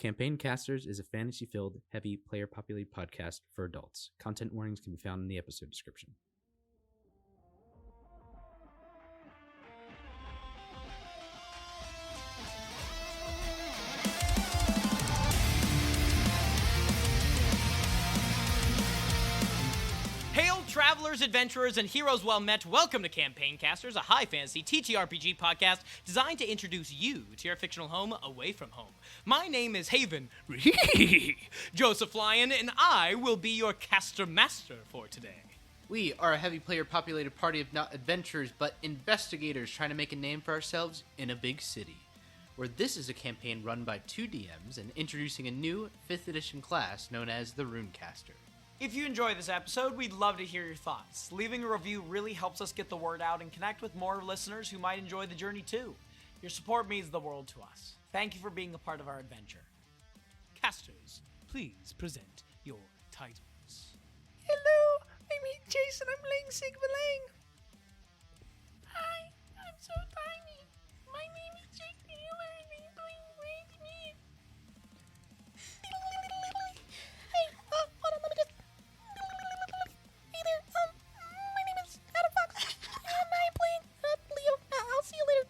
Campaign Casters is a fantasy-filled, heavy, player-populated podcast for adults. Content warnings can be found in the episode description. Travelers, adventurers, and heroes well met, welcome to Campaign Casters, a high fantasy TTRPG podcast designed to introduce you to your fictional home away from home. My name is Haven Joseph-Lyon, and I will be your caster master for today. We are a heavy player-populated party of not adventurers, but investigators trying to make a name for ourselves in a big city. Where this is a campaign run by 2 DMs and introducing a new 5th edition class known as the Runecaster. If you enjoy this episode, we'd love to hear your thoughts. Leaving a review really helps us get the word out and connect with more listeners who might enjoy the journey too. Your support means the world to us. Thank you for being a part of our adventure. Casters, please present your titles. Hello, I'm Jason. I'm Lang Sigvalang. Hi, I'm so tiny. My name is Jake Taylor, and I'm doing great to me. Hey, hold on, let me just. Hey there, my name is Adam Fox, and I'm playing Leo. I'll see you later.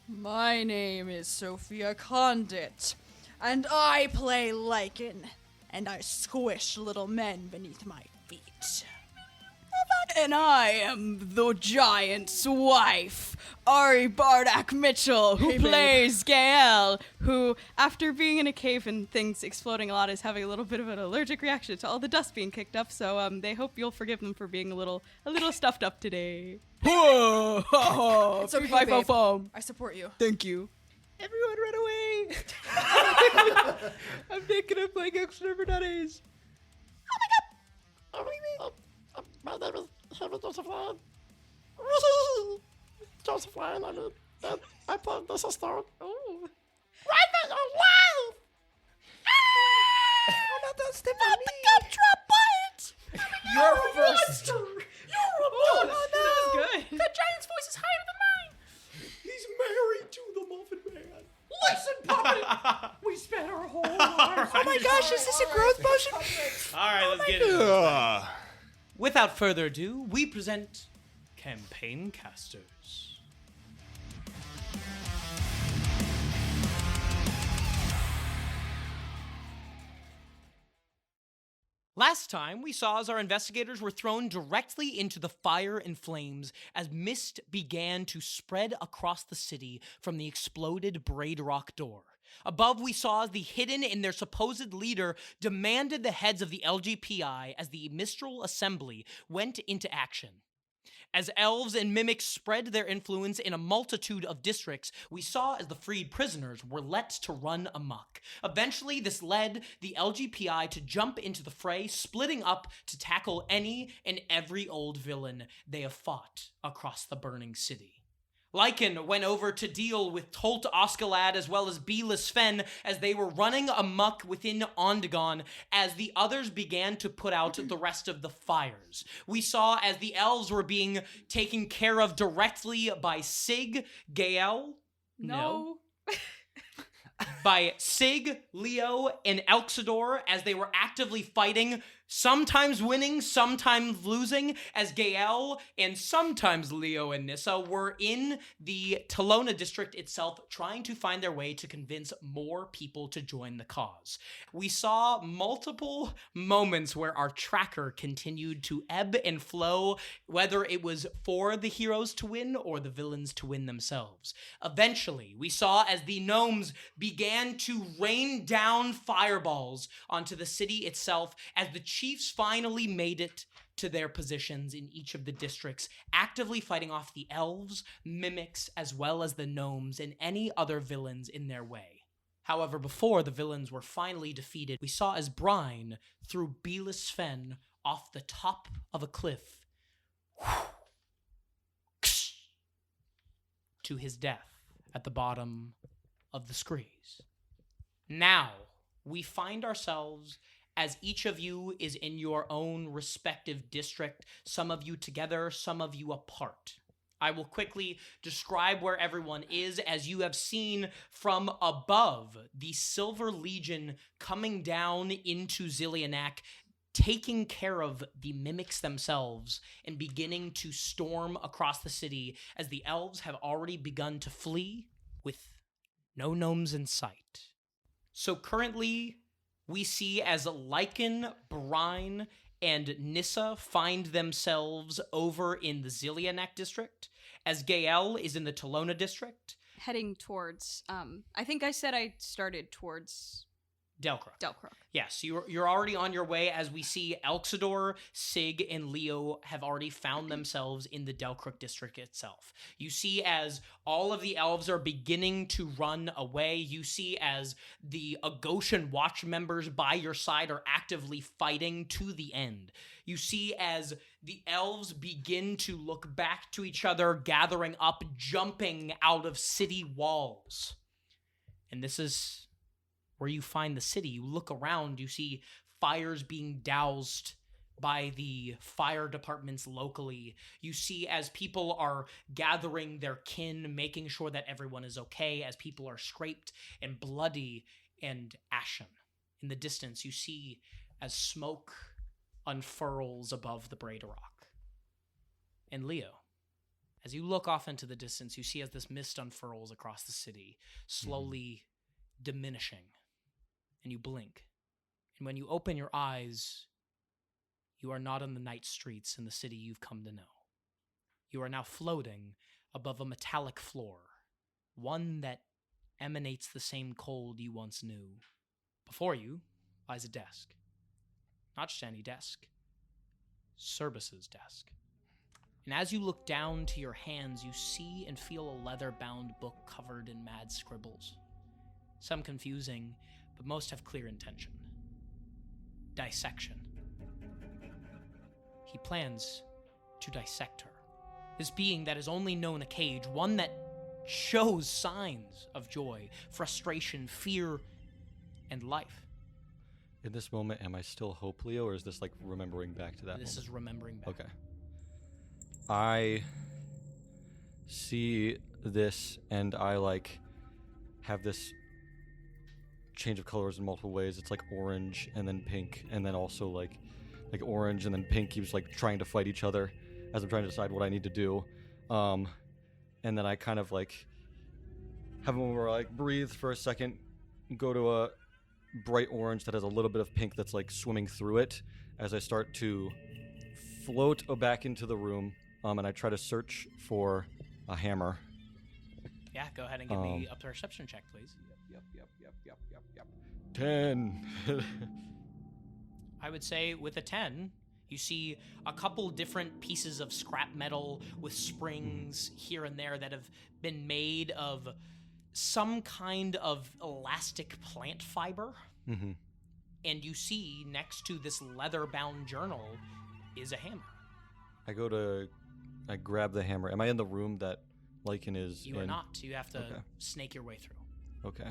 My name is Sophia Condit, and I play Lycan, and I squish little men beneath my feet. And I am the giant's wife, Ari Bardak Mitchell, who plays Gael, who, after being in a cave and things exploding a lot, is having a little bit of an allergic reaction to all the dust being kicked up, so they hope you'll forgive them for being a little stuffed up today. Whoa! It's okay, babe. I support you. Thank you. Everyone run away! I'm thinking of playing Extremities. Oh my god! My name is Haven Joseph-Lyon. Joseph-Lyon, I play the sister. Run for your life! Oh, not that step on me! The gumdrop butt! You're first! You're a Oh, monster! no! That was good. That giant's voice is higher than mine! He's married to the Muffin Man. Listen, puppet! We spent our whole lives. Oh my gosh, is this a growth potion? Alright, let's get it. Without further ado, we present Campaign Casters. Last time, we saw as our investigators were thrown directly into the fire and flames as mist began to spread across the city from the exploded Braid Rock door. Above, we saw as the Hidden and their supposed leader demanded the heads of the LGPI as the Mistral Assembly went into action. As elves and mimics spread their influence in a multitude of districts, we saw as the freed prisoners were let to run amok. Eventually, this led the LGPI to jump into the fray, splitting up to tackle any and every old villain they have fought across the burning city. Lycan went over to deal with Tolt Oskalad as well as Bela Sven as they were running amok within Ondagon as the others began to put out the rest of the fires. We saw as the elves were being taken care of directly by Sig, Gael, by Sig, Leo, and Elxador as they were actively fighting, sometimes winning, sometimes losing, as Gael and sometimes Leo and Nissa were in the Talona district itself trying to find their way to convince more people to join the cause. We saw multiple moments where our tracker continued to ebb and flow, whether it was for the heroes to win or the villains to win themselves. Eventually, we saw as the gnomes began to rain down fireballs onto the city itself as the chiefs finally made it to their positions in each of the districts, actively fighting off the elves, mimics, as well as the gnomes and any other villains in their way. However, before the villains were finally defeated, we saw as Brine threw Bela Sven off the top of a cliff to his death at the bottom of the screes. Now, we find ourselves as each of you is in your own respective district, some of you together, some of you apart. I will quickly describe where everyone is. As you have seen from above, the Silver Legion coming down into Zillianak, taking care of the mimics themselves and beginning to storm across the city as the elves have already begun to flee with no gnomes in sight. So currently, we see as Lycan, Brine, and Nissa find themselves over in the Zillianak district, as Gael is in the Tolona district. Heading towards, I think I said I started towards Delcrook. Delcrook. Yes, you're already on your way, as we see Elxidor, Sig, and Leo have already found themselves in the Delcrook district itself. You see as all of the elves are beginning to run away. You see as the Agoshan Watch members by your side are actively fighting to the end. You see as the elves begin to look back to each other, gathering up, jumping out of city walls. And this is where you find the city. You look around, you see fires being doused by the fire departments locally. You see as people are gathering their kin, making sure that everyone is okay, as people are scraped and bloody and ashen. In the distance, you see as smoke unfurls above the Braid Rock. And Leo, as you look off into the distance, you see as this mist unfurls across the city, slowly diminishing. And you blink. And when you open your eyes, you are not on the night streets in the city you've come to know. You are now floating above a metallic floor, one that emanates the same cold you once knew. Before you lies a desk. Not just any desk. Cerbis's desk. And as you look down to your hands, you see and feel a leather-bound book covered in mad scribbles. Some confusing, but most have clear intention. Dissection. He plans to dissect her. This being that is only known a cage, one that shows signs of joy, frustration, fear, and life. In this moment, am I still Hope, Leo, or is this like remembering back to that This moment? is remembering back. Okay. I see this and I like have this change of colors in multiple ways. It's like orange and then pink and then also like orange and then pink keeps like trying to fight each other as I'm trying to decide what I need to do. And then I kind of like have a moment where I like breathe for a second, go to a bright orange that has a little bit of pink that's like swimming through it as I start to float back into the room, and I try to search for a hammer. Yeah, go ahead and give me a perception check, please. Yep. 10. I would say with a 10, you see a couple different pieces of scrap metal with springs here and there that have been made of some kind of elastic plant fiber. Mm-hmm. And you see next to this leather-bound journal is a hammer. I grab the hammer. Am I in the room that Lycan is in? You are not. You have to snake your way through. Okay.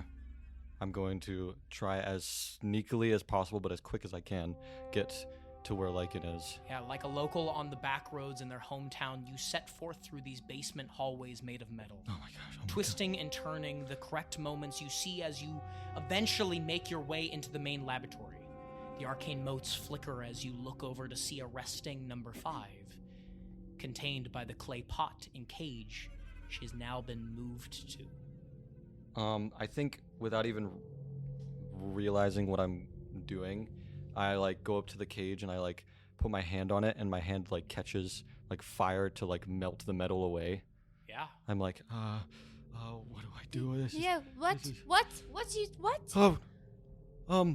I'm going to try as sneakily as possible, but as quick as I can, get to where Lycan is. Yeah, like a local on the back roads in their hometown, you set forth through these basement hallways made of metal. Oh my gosh. Twisting and turning, the correct moments you see as you eventually make your way into the main laboratory. The arcane motes flicker as you look over to see a resting number 5, contained by the clay pot and cage she has now been moved to. I think without even realizing what I'm doing, I like go up to the cage and I like put my hand on it and my hand like catches like fire to like melt the metal away. Yeah. I'm like, what do I do with this? Yeah, what?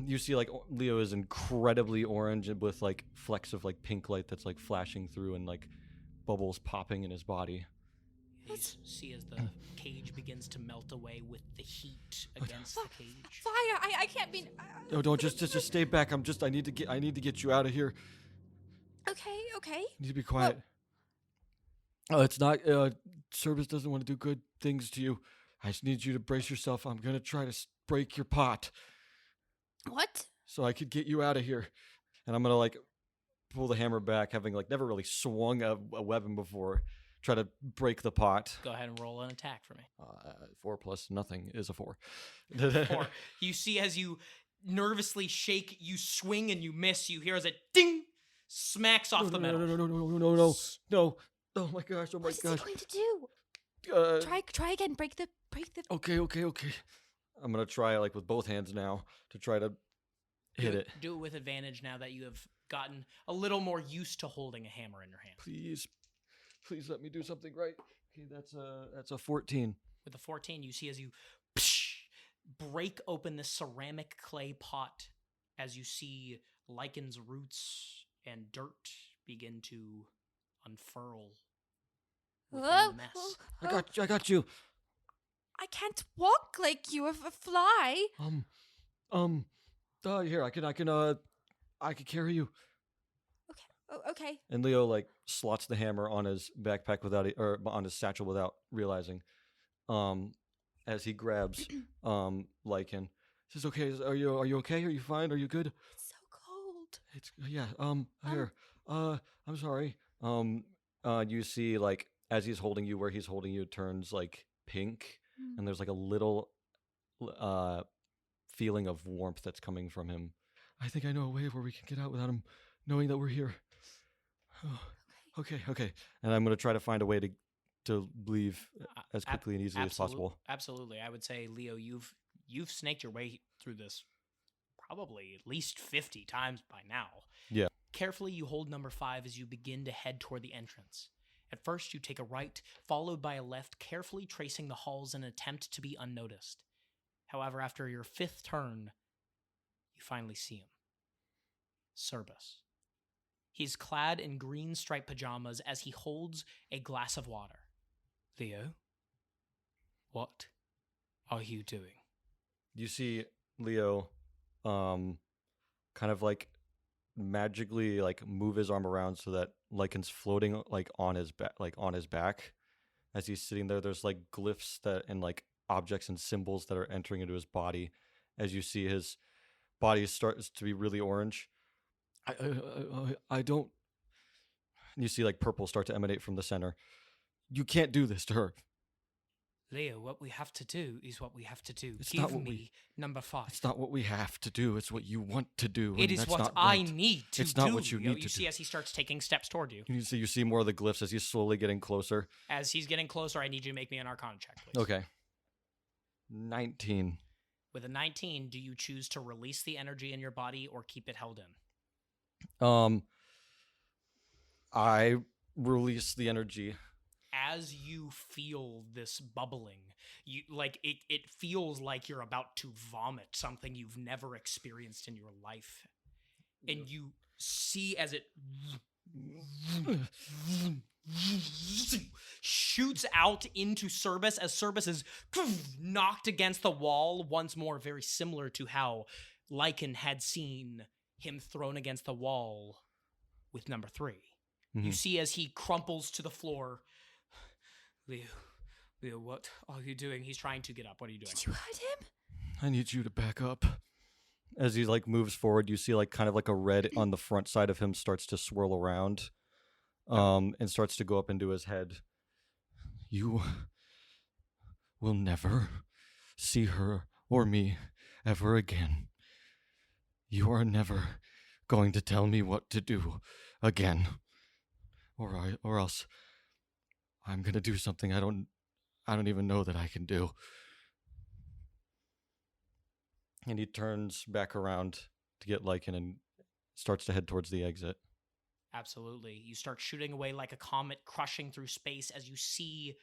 You see like Leo is incredibly orange with like flecks of like pink light that's like flashing through and like bubbles popping in his body. You see as the cage begins to melt away with the heat against the cage. Fire! I can't be. No, don't just stay back. I need to get you out of here. Okay. You need to be quiet. It's not. Service doesn't want to do good things to you. I just need you to brace yourself. I'm gonna try to break your pot. What? so I could get you out of here. And I'm gonna like pull the hammer back, having like never really swung a weapon before. Try to break the pot. Go ahead and roll an attack for me. 4 plus nothing is a 4. 4. You see as you nervously shake, you swing and you miss. You hear as it ding smacks off the metal. No. Oh my gosh. Oh my What's he gosh. going to do? Try again. Break the. Okay. I'm gonna try like with both hands now to try to hit it. Do it with advantage now that you have gotten a little more used to holding a hammer in your hand. Please let me do something right. Okay, that's a 14. With a 14, you see as you break open this ceramic clay pot, as you see lichen's roots and dirt begin to unfurl within the mess. I got you. I can't walk like you, a fly. Here, I can carry you. Okay. And Leo like slots the hammer on his backpack or on his satchel without realizing. As he grabs Lichen. Says, "Okay, are you okay? Are you fine? Are you good?" It's so cold. Here. I'm sorry. You see like as he's holding you, where he's holding you turns like pink, and there's like a little feeling of warmth that's coming from him. I think I know a way where we can get out without him knowing that we're here. Okay. And I'm going to try to find a way to leave as quickly and easily as possible. Absolutely. I would say, Leo, you've snaked your way through this probably at least 50 times by now. Yeah. Carefully, you hold number 5 as you begin to head toward the entrance. At first, you take a right, followed by a left, carefully tracing the halls in an attempt to be unnoticed. However, after your 5th turn, you finally see him. Cerbus. He's clad in green striped pajamas as he holds a glass of water. Leo, what are you doing? You see Leo kind of like magically like move his arm around so that Lycan's floating like on his back as he's sitting there. There's like glyphs that and like objects and symbols that are entering into his body as you see his body starts to be really orange. I don't. You see like purple start to emanate from the center. You can't do this to her. Leo, what we have to do is what we have to do. It's Give not what me number 5. It's not what we have to do. It's what you want to do. It is what I need to do. It's not what you need to do. You see as he starts taking steps toward you. You see more of the glyphs as he's slowly getting closer. As he's getting closer, I need you to make me an Arcana check, please. Okay. 19. With a 19, do you choose to release the energy in your body or keep it held in? I release the energy. As you feel this bubbling, you like it feels like you're about to vomit something you've never experienced in your life. And you see as it shoots out into Cerbus as Cerbus is knocked against the wall once more, very similar to how Lycan had seen him thrown against the wall with number 3. Mm-hmm. You see as he crumples to the floor. Leo, what are you doing? He's trying to get up. What are you doing? Did you hurt him? I need you to back up. As he like moves forward, you see like kind of like a red on the front side of him starts to swirl around, and starts to go up into his head. You will never see her or me ever again. You are never going to tell me what to do again, or else I'm gonna do something I don't even know that I can do. And he turns back around to get Lycan and starts to head towards the exit. Absolutely. You start shooting away like a comet, crushing through space as you see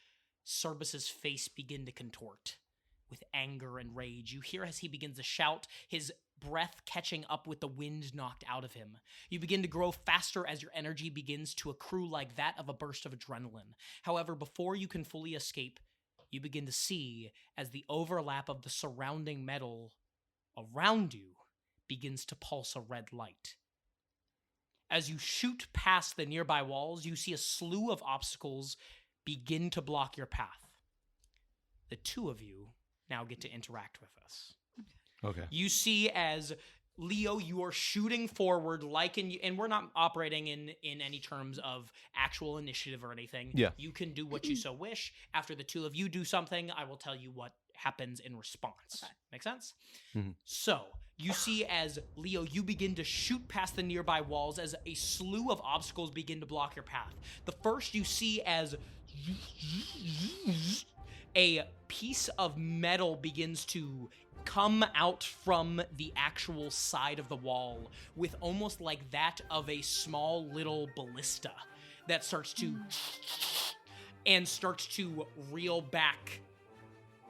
Cerbus's face begin to contort with anger and rage. You hear as he begins to shout, his breath catching up with the wind knocked out of him. You begin to grow faster as your energy begins to accrue like that of a burst of adrenaline. However, before you can fully escape, you begin to see as the overlap of the surrounding metal around you begins to pulse a red light. As you shoot past the nearby walls, you see a slew of obstacles begin to block your path. The two of you now get to interact with us. Okay. You see as Leo, you are shooting forward and we're not operating in any terms of actual initiative or anything. Yeah. You can do what you so wish. After the two of you do something, I will tell you what happens in response. Okay. Make sense? Mm-hmm. So, you see as Leo, you begin to shoot past the nearby walls as a slew of obstacles begin to block your path. The first you see as a piece of metal begins to come out from the actual side of the wall with almost like that of a small little ballista that starts to reel back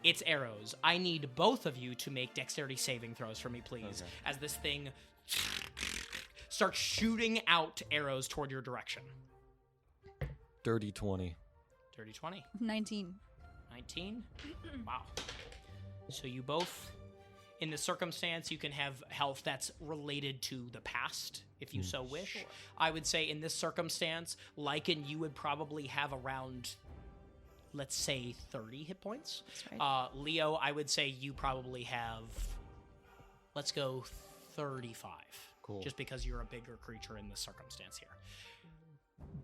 its arrows. I need both of you to make dexterity saving throws for me, please, as this thing starts shooting out arrows toward your direction. Dirty 20. Dirty 20. 19. 19? Wow. So you both, in this circumstance, you can have health that's related to the past, if you so wish. Sure. I would say in this circumstance, Lycan, you would probably have around, let's say, 30 hit points. That's right. Leo, I would say you probably have, let's go 35. Cool. Just because you're a bigger creature in this circumstance here.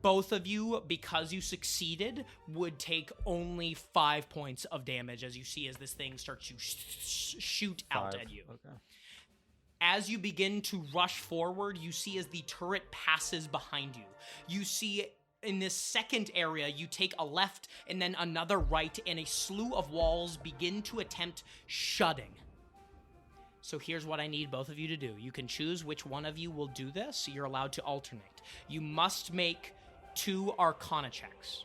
Both of you, because you succeeded, would take only 5 points of damage as you see as this thing starts to shoot out at you. Okay. As you begin to rush forward, you see as the turret passes behind you. You see in this second area, you take a left and then another right, and a slew of walls begin to attempt shutting. So here's what I need both of you to do. You can choose which one of you will do this. You're allowed to alternate. You must make 2 Arcana checks.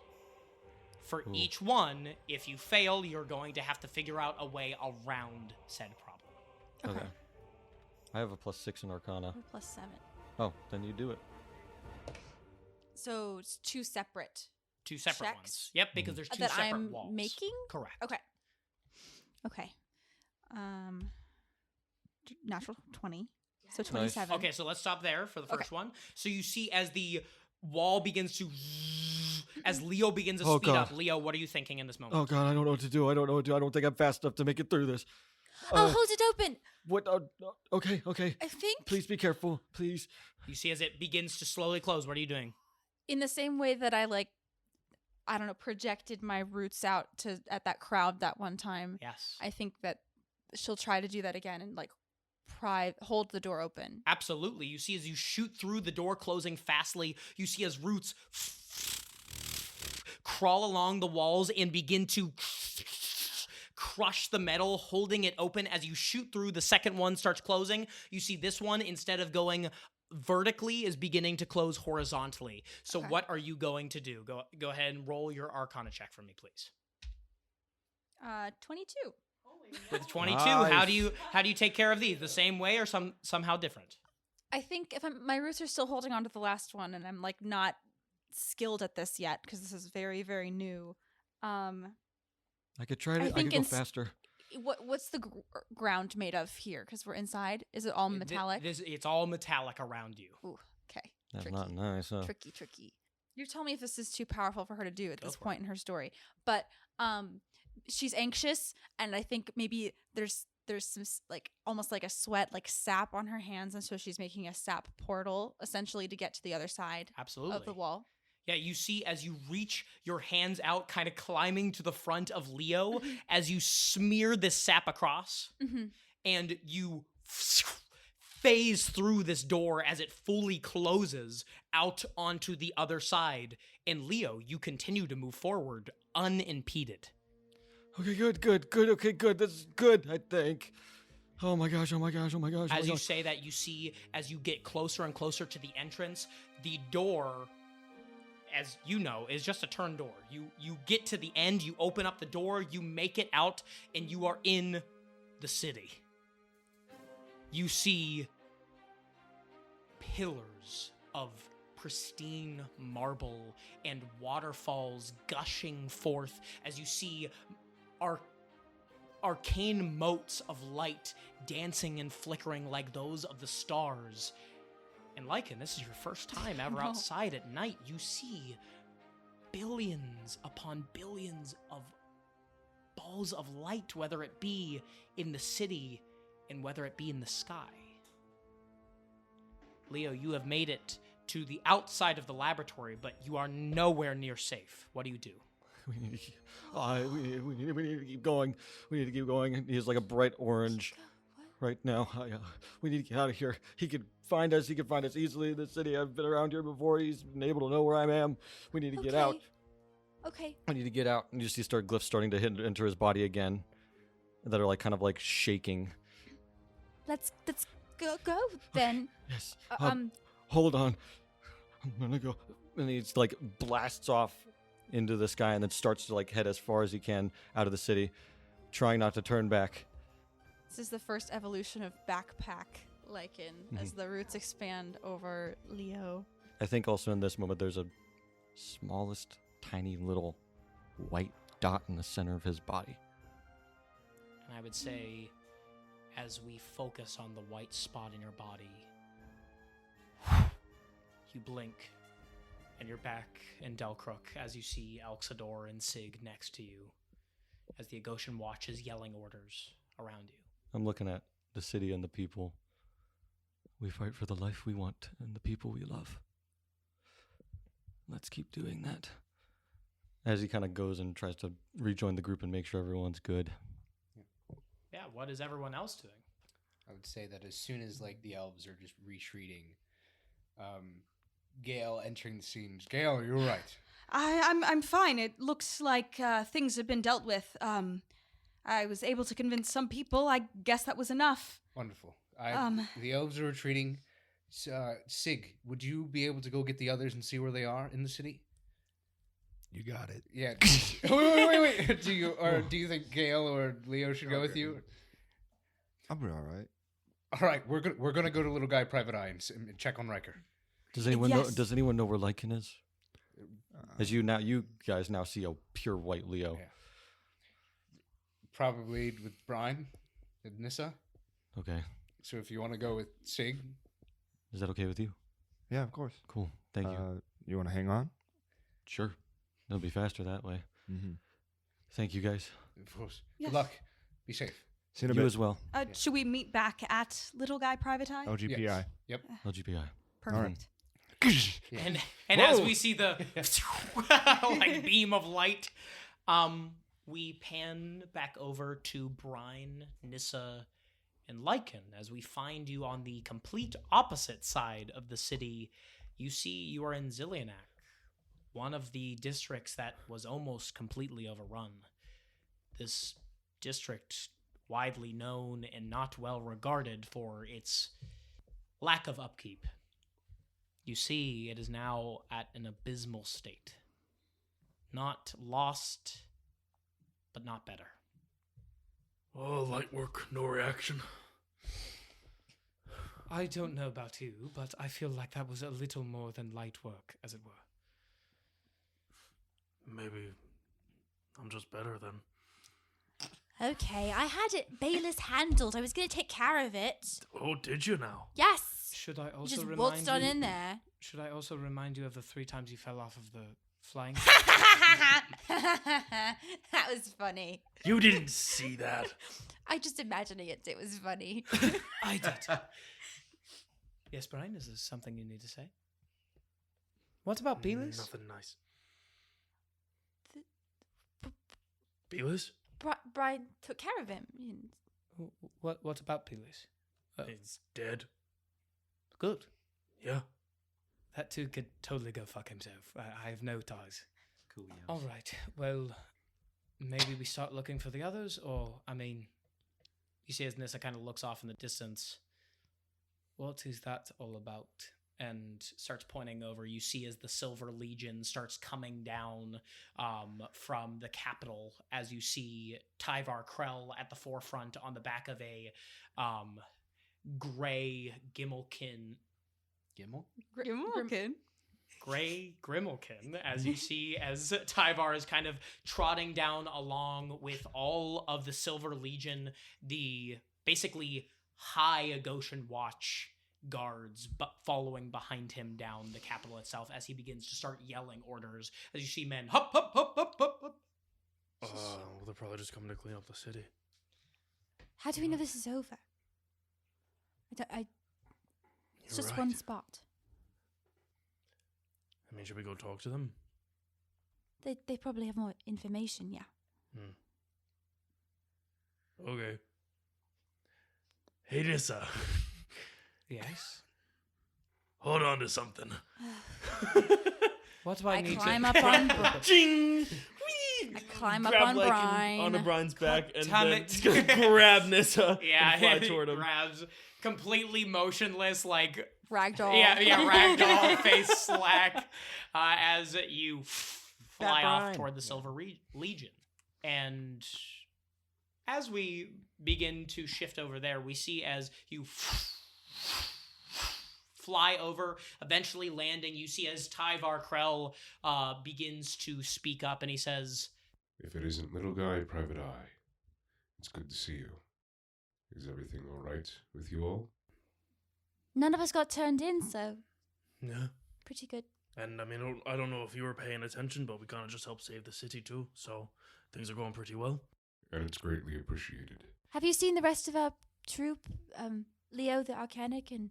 For each one, if you fail, you're going to have to figure out a way around said problem. Okay. I have a +6 in Arcana. Plus 7. Oh, then you do it. So it's 2 separate 2 separate checks? ones. Yep, because there's 2 that separate I'm walls. making? Correct. Okay. Natural 20. So 27. Okay, so let's stop there for the first one. So you see as the wall begins to, as Leo begins to speed God. up. Leo, what are you thinking in this moment? Oh god, I don't know what to do. I don't think I'm fast enough to make it through this. I'll hold it open. What? Okay. I think Please be careful, please. You see as it begins to slowly close. What are you doing? in the same way that I projected my roots out at that crowd that one time. Yes. I think that she'll try to do that again and hold the door open. Absolutely. You see as you shoot through the door closing fastly, you see as roots crawl along the walls and begin to crush the metal, holding it open. As you shoot through, the second one starts closing. You see this one, instead of going vertically, is beginning to close horizontally. So Okay. what are you going to do? Go ahead and roll your Arcana check for me, please. 22. With 22, Nice. how do you take care of these? The same way or somehow different? I think if my roots are still holding on to the last one, and I'm not skilled at this yet because this is very, very new. I could try to. I think could go faster. What's the ground made of here? Because we're inside. Is it all metallic? It's all metallic around you. Ooh, okay. That's Tricky. not nice, huh? Tricky. You tell me if this is too powerful for her to do at Go this for point in her story. But she's anxious, and I think maybe there's some almost like a sweat, sap on her hands, and so she's making a sap portal essentially to get to the other side Absolutely. of the wall. Yeah, you see as you reach your hands out, kind of climbing to the front of Leo, Mm-hmm. as you smear this sap across, Mm-hmm. and you phase through this door as it fully closes out onto the other side. And Leo, you continue to move forward unimpeded. Okay, good. Okay, good. This is good, I think. Oh my gosh. As you say that, you see as you get closer and closer to the entrance, the door, as you know, is just a turn door. You get to the end, you open up the door, you make it out, and you are in the city. You see pillars of pristine marble and waterfalls gushing forth as you see arcane motes of light dancing and flickering like those of the stars. And Lycan, this is your first time ever No. outside at night. You see billions upon billions of balls of light, whether it be in the city and whether it be in the sky. Leo, you have made it to the outside of the laboratory, but you are nowhere near safe. What do you do? We need to keep, we need to keep going. We need to keep going. He's like a bright orange right now. We need to get out of here. He could find us. He could find us easily in the city. I've been around here before. He's been able to know where I am. We need to get out. Okay. I need to get out. And you see glyphs starting to enter his body again that are like kind of like shaking. Let's go then. Yes. Hold on. I'm gonna go. And he's like blasts off into the sky and then starts to like head as far as he can out of the city, trying not to turn back. This is the first evolution of backpack lichen as the roots expand over Leo. I think also in this moment there's a smallest tiny little white dot in the center of his body. And I would say, as we focus on the white spot in your body, you blink, and you're back in Delcrook as you see Elxador and Sig next to you, as the Agosian Watch is yelling orders around you. I'm looking at the city and the people. We fight for the life we want and the people we love. Let's keep doing that. As he kind of goes and tries to rejoin the group and make sure everyone's good. Yeah, what is everyone else doing? I would say that as soon as like the elves are just retreating, Gale entering the scenes. Gale, you're right. I'm fine. It looks like things have been dealt with. I was able to convince some people. I guess that was enough. Wonderful. The elves are retreating. Sig, would you be able to go get the others and see where they are in the city? You got it. Yeah. wait. Do you think Gale or Leo should go with you? I'll be all right. All right, we're gonna go to Little Guy Private Eye and check on Riker. Does anyone know? Yes. Does anyone know where Lycan is? As you guys now see a pure white Leo. Yeah. Probably with Brian and Nissa. Okay. So if you want to go with Sig, Is that okay with you? Yeah, of course. Cool. Thank you. You want to hang on? Sure. It'll be faster that way. Mm-hmm. Thank you guys. of course. Yes. Good luck. Be safe. See you in a You bit. as well. Should we meet back at Little Guy Private Eye? LGPI. Yes. Yep. LGPI. Perfect. Yeah. And as we see the like beam of light, we pan back over to Brine, Nissa, and Lycan as we find you on the complete opposite side of the city. You see you are in Zillianak, one of the districts that was almost completely overrun. This district, widely known and not well regarded for its lack of upkeep. You see, it is now at an abysmal state. Not lost, but not better. Oh, light work, no reaction. I don't know about you, but I feel like that was a little more than light work, as it were. Maybe I'm just better then. Okay, I had it Bayless handled. I was going to take care of it. Oh, did you now? Yes. Should I You also just remind waltzed on you? in there. Should I also remind you of the 3 times you fell off of the flying? That was funny. You didn't see that. I just imagining it. It was funny. I did. Yes, Brian, is there something you need to say? What about Belis? Nothing nice. Belis? Brian took care of him. What about Belis? He's dead. Good. Yeah. That too could totally go fuck himself. I have no ties. Cool, yeah. All right. Well, maybe we start looking for the others, or, I mean, you see as Nissa kind of looks off in the distance. What is that all about? And starts pointing over. You see as the Silver Legion starts coming down from the capital, as you see Tyvar Krell at the forefront on the back of a gray Gimmelkin. Gimmel? Grimmelkin. Gray Grimmelkin, as you see as Tyvar is kind of trotting down along with all of the Silver Legion, the basically high Agosian Watch guards but following behind him down the capital itself as he begins to start yelling orders as you see men hup hup hup hup hup hup. Well, they're probably just coming to clean up the city. How do we know this is over? It's just one spot. I mean, should we go talk to them? They probably have more information, yeah. Okay. Hey, Nissa. Yes. Hold on to something. What do I need climb to... up on Brian. Ching! I climb up Grab on like Brian. onto Brian's back and damn then it. grab Nissa Yeah, and fly he toward him. grabs completely motionless, like Ragdoll. ragdoll face slack as you fly off Brian. toward the Silver Legion. And as we begin to shift over there, we see as you fly over, eventually landing, you see as Tyvar Krell begins to speak up, and he says, If it isn't little guy, private eye, it's good to see you. Is everything all right with you all? None of us got turned in, so Yeah. pretty good. And I mean, I don't know if you were paying attention, but we kind of just helped save the city too, so things are going pretty well. And it's greatly appreciated. Have you seen the rest of our troop? Leo the Arcanic and...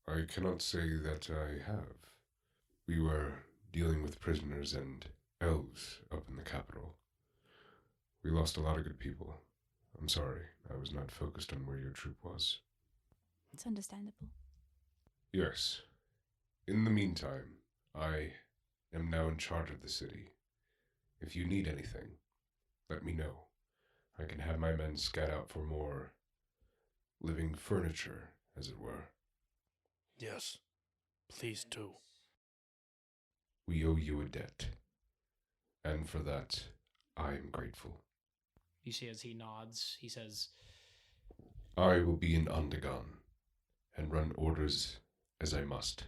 I cannot say that I have. We were dealing with prisoners and elves up in the capital. We lost a lot of good people. I'm sorry, I was not focused on where your troop was. It's understandable. Yes. In the meantime, I am now in charge of the city. If you need anything, let me know. I can have my men scout out for more living furniture, as it were. Yes. Please do. We owe you a debt. And for that, I am grateful. you see as he nods, he says, I will be in Undergone and run orders as I must.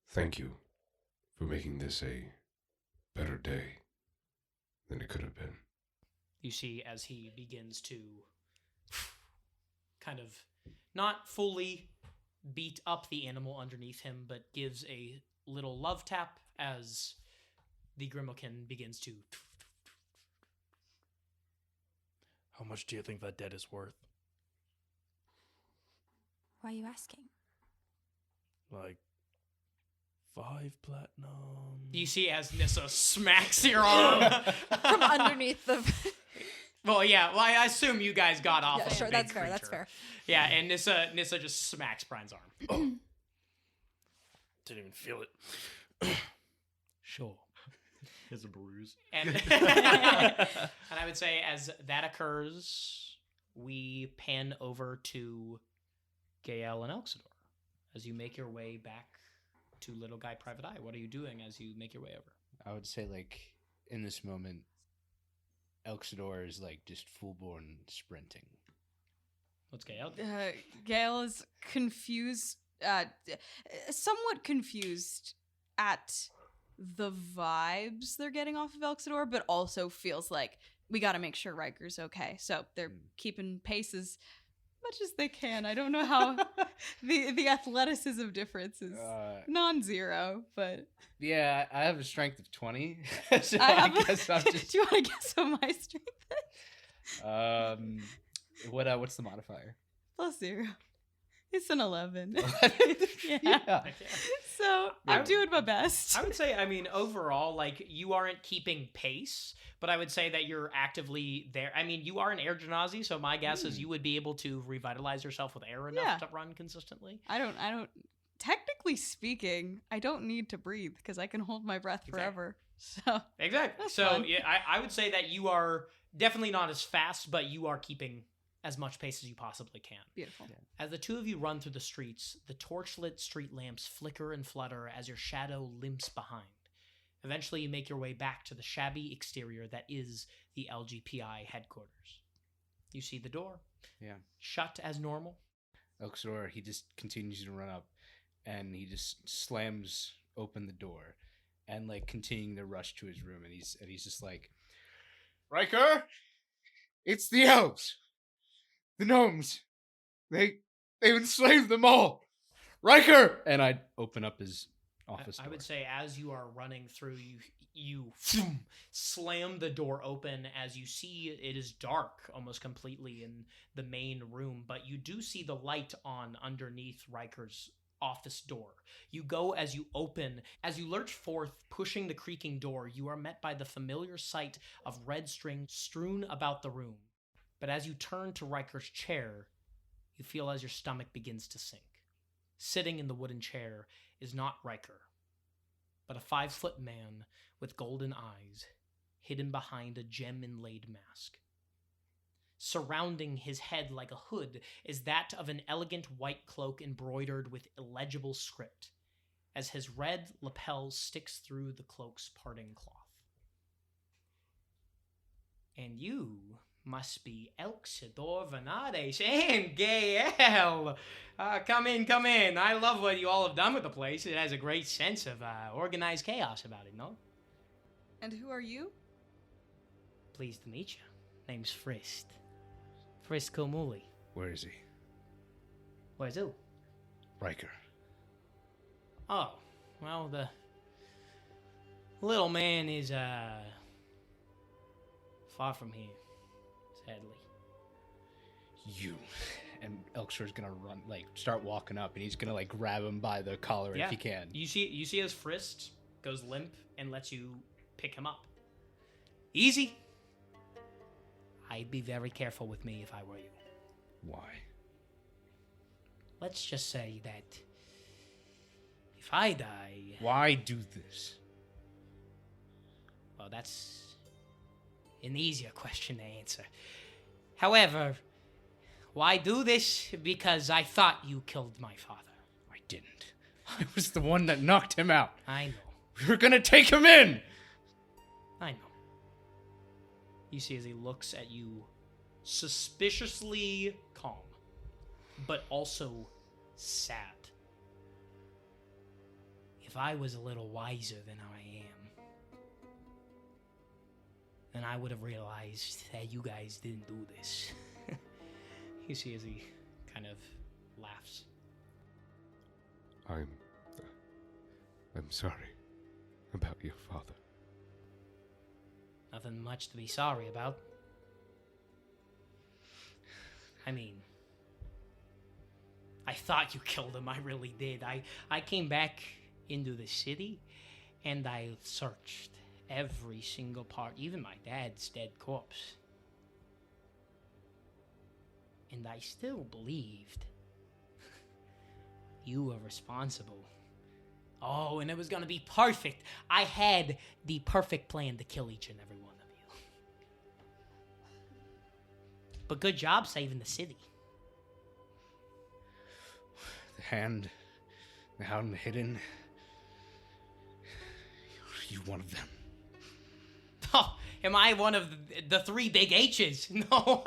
Thank you for making this a better day than it could have been. You see as he begins to kind of not fully beat up the animal underneath him, but gives a little love tap as the Grimalkin begins to... How much do you think that debt is worth? Why are you asking? Like 5 platinum. You see as Nissa smacks your arm From underneath the... Well, yeah. Well, I assume you guys got off. Yeah, of sure, a big that's fair, that's creature. fair. Yeah, and Nissa just smacks Brian's arm. Didn't even feel it. Sure. It's a bruise. And I would say as that occurs, we pan over to Gael and Elxidor as you make your way back to Little Guy Private Eye. What are you doing as you make your way over? I would say, like, in this moment, Elxidor is, like, just full-born sprinting. What's Gael? Gail is confused, somewhat confused at the vibes they're getting off of Elxidor, but also feels like we got to make sure Riker's okay. So they're keeping pace as much as they can. I don't know how the athleticism difference is non-zero, but Yeah, I have a strength of 20. So guess I'm do you want to guess what my strength is? What's the modifier? +0. It's an 11. yeah. Yeah. So I'm doing my best. I would say, I mean, overall, like, you aren't keeping pace, but I would say that you're actively there. I mean, you are an air genasi, so my guess is you would be able to revitalize yourself with air enough to run consistently. I don't. Technically speaking, I don't need to breathe because I can hold my breath forever. So Exactly. That's So fun. yeah, I would say that you are definitely not as fast, but you are keeping as much pace as you possibly can. beautiful. As the two of you run through the streets, the torchlit street lamps flicker and flutter as your shadow limps behind. Eventually, you make your way back to the shabby exterior that is the LGPI headquarters. You see the door. Yeah. Shut as normal. Elxidor, he just continues to run up, and he just slams open the door, and like continuing to rush to his room, and he's just like, Riker, it's the elves, the gnomes, they've enslaved them all, Riker. And I'd open up his office door. I would say as you are running through, you slam the door open as you see it is dark almost completely in the main room, but you do see the light on underneath Riker's office door. You go as you open. As you lurch forth, pushing the creaking door, you are met by the familiar sight of red string strewn about the room. But as you turn to Riker's chair, you feel as your stomach begins to sink. Sitting in the wooden chair is not Riker, but a 5-foot man with golden eyes, hidden behind a gem-inlaid mask. Surrounding his head like a hood is that of an elegant white cloak embroidered with illegible script, as his red lapel sticks through the cloak's parting cloth. And you must be Elxador Vanades and Gael. Come in. I love what you all have done with the place. It has a great sense of organized chaos about it, no? And who are you? Pleased to meet you. Name's Frist. Frist Komuli. Where is he? Where's who? Riker. Oh, well, the little man is, far from here, sadly. You. And Elkshire's gonna run, start walking up, and he's gonna, grab him by the collar if he can. You see as Frist goes limp and lets you pick him up. Easy. I'd be very careful with me if I were you. Why? Let's just say that if I die... Why do this? Well, that's an easier question to answer. However, why do this? Because I thought you killed my father. I didn't. I was the one that knocked him out. I know. We were gonna take him in! I know. You see as he looks at you, suspiciously calm, but also sad. If I was a little wiser than I am, then I would have realized that you guys didn't do this. You see as he kind of laughs. I'm sorry about your father. Nothing much to be sorry about. I mean, I thought you killed him. I really did. I came back into the city and I searched every single part, even my dad's dead corpse. And I still believed you were responsible. Oh, and it was gonna be perfect. I had the perfect plan to kill each and every one of you. But good job saving the city. The hand hidden. You one of them. Oh, am I one of the 3 big H's? No.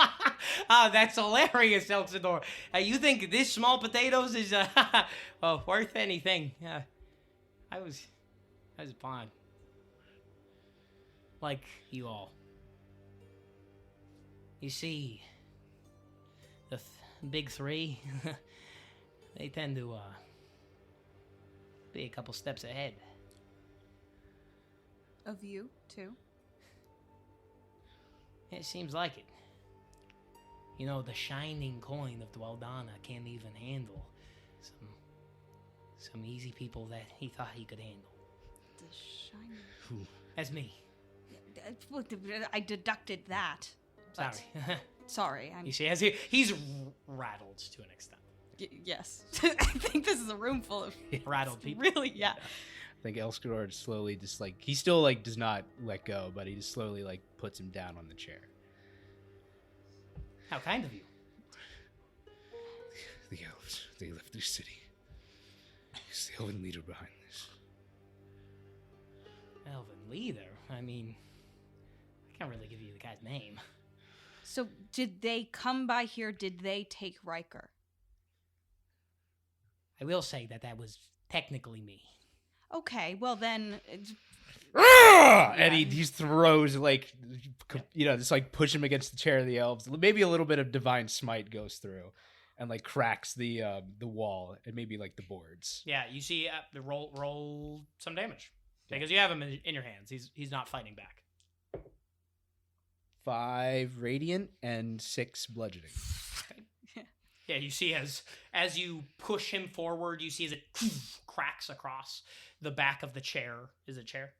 Oh, that's hilarious, Elxador. You think this small potatoes is worth anything? I was fine. Like you all. You see, the big 3, they tend to be a couple steps ahead. Of you, too? It seems like it. You know, the shining coin of Dwaldana can't even handle some easy people that he thought he could handle. The shining... Who? That's me. I deducted that. Sorry. Sorry. You see, he's rattled to an extent. Yes. I think this is a room full of rattled people. Really, yeah. I think Elskador slowly just he still does not let go, but he just slowly puts him down on the chair. How kind of you. The elves, they left this city. He's the elven leader behind this. Elven leader? I mean, I can't really give you the guy's name. So, did they come by here? Did they take Riker? I will say that was technically me. Okay, well then... And he throws, just push him against the chair of the elves. Maybe a little bit of divine smite goes through and, cracks the wall and maybe, the boards. Yeah, you see the roll some damage. Because you have him in your hands. He's not fighting back. 5 radiant and 6 bludgeoning. Yeah, you see as you push him forward, you see as it cracks across the back of the chair. Is it a chair?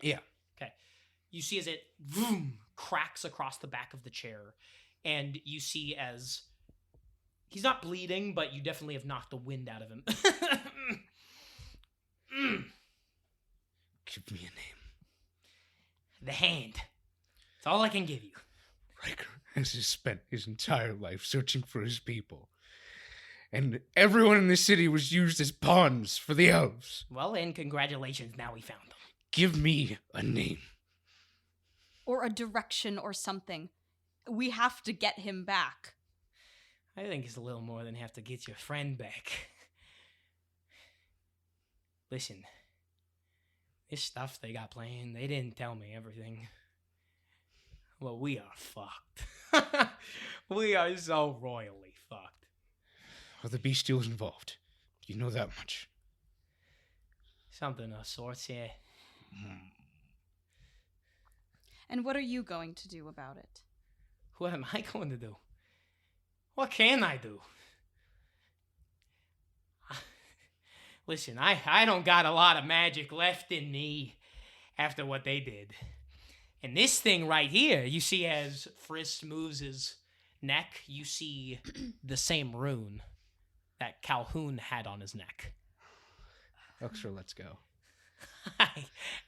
Yeah. Okay. You see as it cracks across the back of the chair, and you see as he's not bleeding, but you definitely have knocked the wind out of him. Give me a name. The Hand. That's all I can give you. Riker has spent his entire life searching for his people. And everyone in the city was used as pawns for the elves. Well, and congratulations, now we found them. Give me a name. Or a direction or something. We have to get him back. I think it's a little more than have to get your friend back. Listen, this stuff they got playing, they didn't tell me everything. Well, we are fucked. We are so royally fucked. Are the bestials involved? Do you know that much? Something of sorts, yeah. And what are you going to do about it? What am I going to do? What can I do? Listen, I don't got a lot of magic left in me after what they did. And this thing right here, you see as Frisk moves his neck, you see the same rune that Calhoun had on his neck. Uxor, let's go.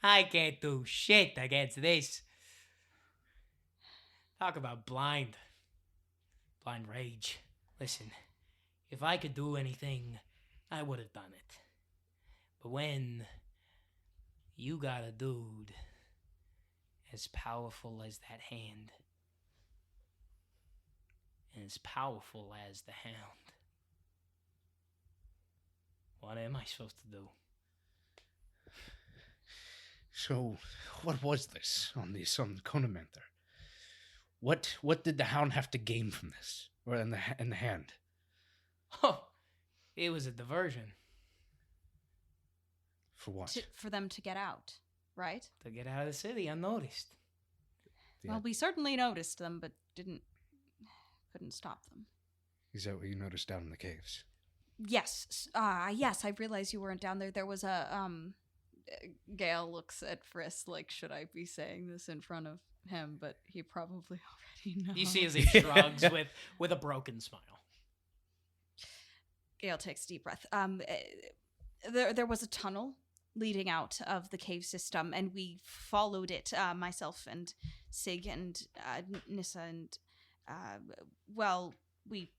I can't do shit against this. Talk about blind rage. Listen, if I could do anything, I would have done it. But when you got a dude as powerful as that Hand, and as powerful as the Hound, what am I supposed to do? So, what was this on the Chronomancer? What did the Hound have to gain from this, or in the Hand? Oh, it was a diversion. For what? For them to get out, right? To get out of the city unnoticed. Well, we certainly noticed them, but couldn't stop them. Is that what you noticed down in the caves? Yes. Yes, I realized you weren't down there. There was a, Gale looks at Frisk like, should I be saying this in front of him? But he probably already knows. You see as he shrugs with a broken smile. Gale takes a deep breath. There was a tunnel leading out of the cave system, and we followed it, myself and Sig and Nissa, and, we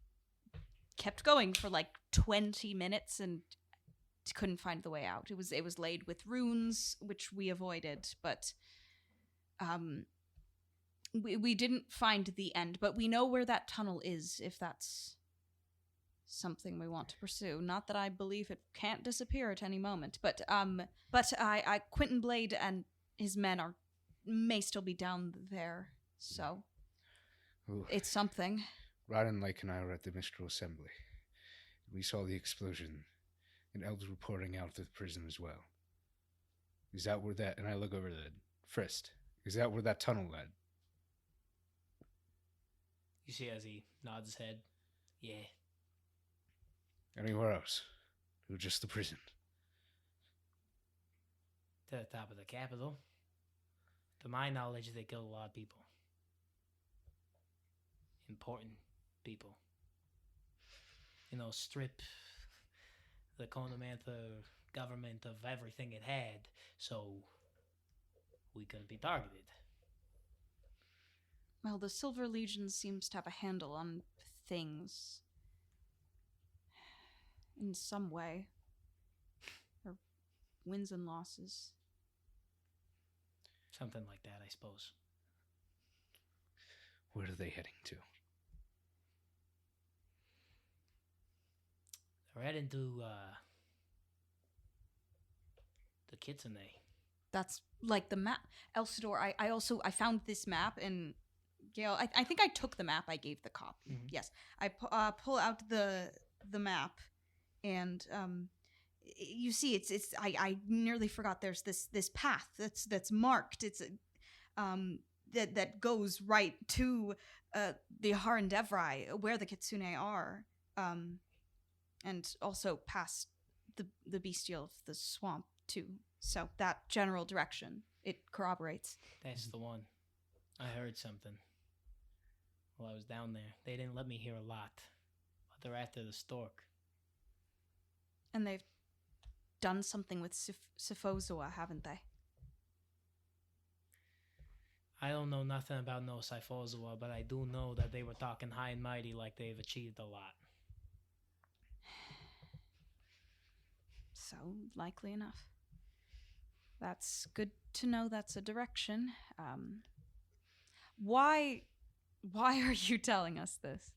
kept going for like 20 minutes and couldn't find the way out. It was laid with runes, which we avoided, but we didn't find the end. But we know where that tunnel is, if that's something we want to pursue. Not that I believe it can't disappear at any moment, but Quentin Blade and his men may still be down there, so Ooh. It's something. Ryan, Lake, and I were at the Mistral Assembly. We saw the explosion, and elves were pouring out of the prison as well. Is that where that? And I look over to Frisk. Is that where that tunnel led? You see as he nods his head. Yeah. Anywhere else? Or just the prison? To the top of the capital. To my knowledge, they killed a lot of people. Important people. Strip the Chronomancer government of everything it had, so we couldn't be targeted. Well, the Silver Legion seems to have a handle on things. In some way. Or wins and losses. Something like that, I suppose. Where are they heading to? They're heading to, the Kitsune. That's like the map. Elsidor, I found this map, and Gale, I think I took the map, I gave the cop. Mm-hmm. Yes. I pull out the map, and you see I nearly forgot there's this path that's marked. It's that goes right to the Harendevrai, where the Kitsune are. And also past the bestial of the swamp, too. So that general direction, it corroborates. That's the one. I heard something. While I was down there. They didn't let me hear a lot. But they're after the stork. And they've done something with Sifozua, haven't they? I don't know nothing about no Sifozua, but I do know that they were talking high and mighty like they've achieved a lot. So, likely enough. That's good to know that's a direction. Why are you telling us this?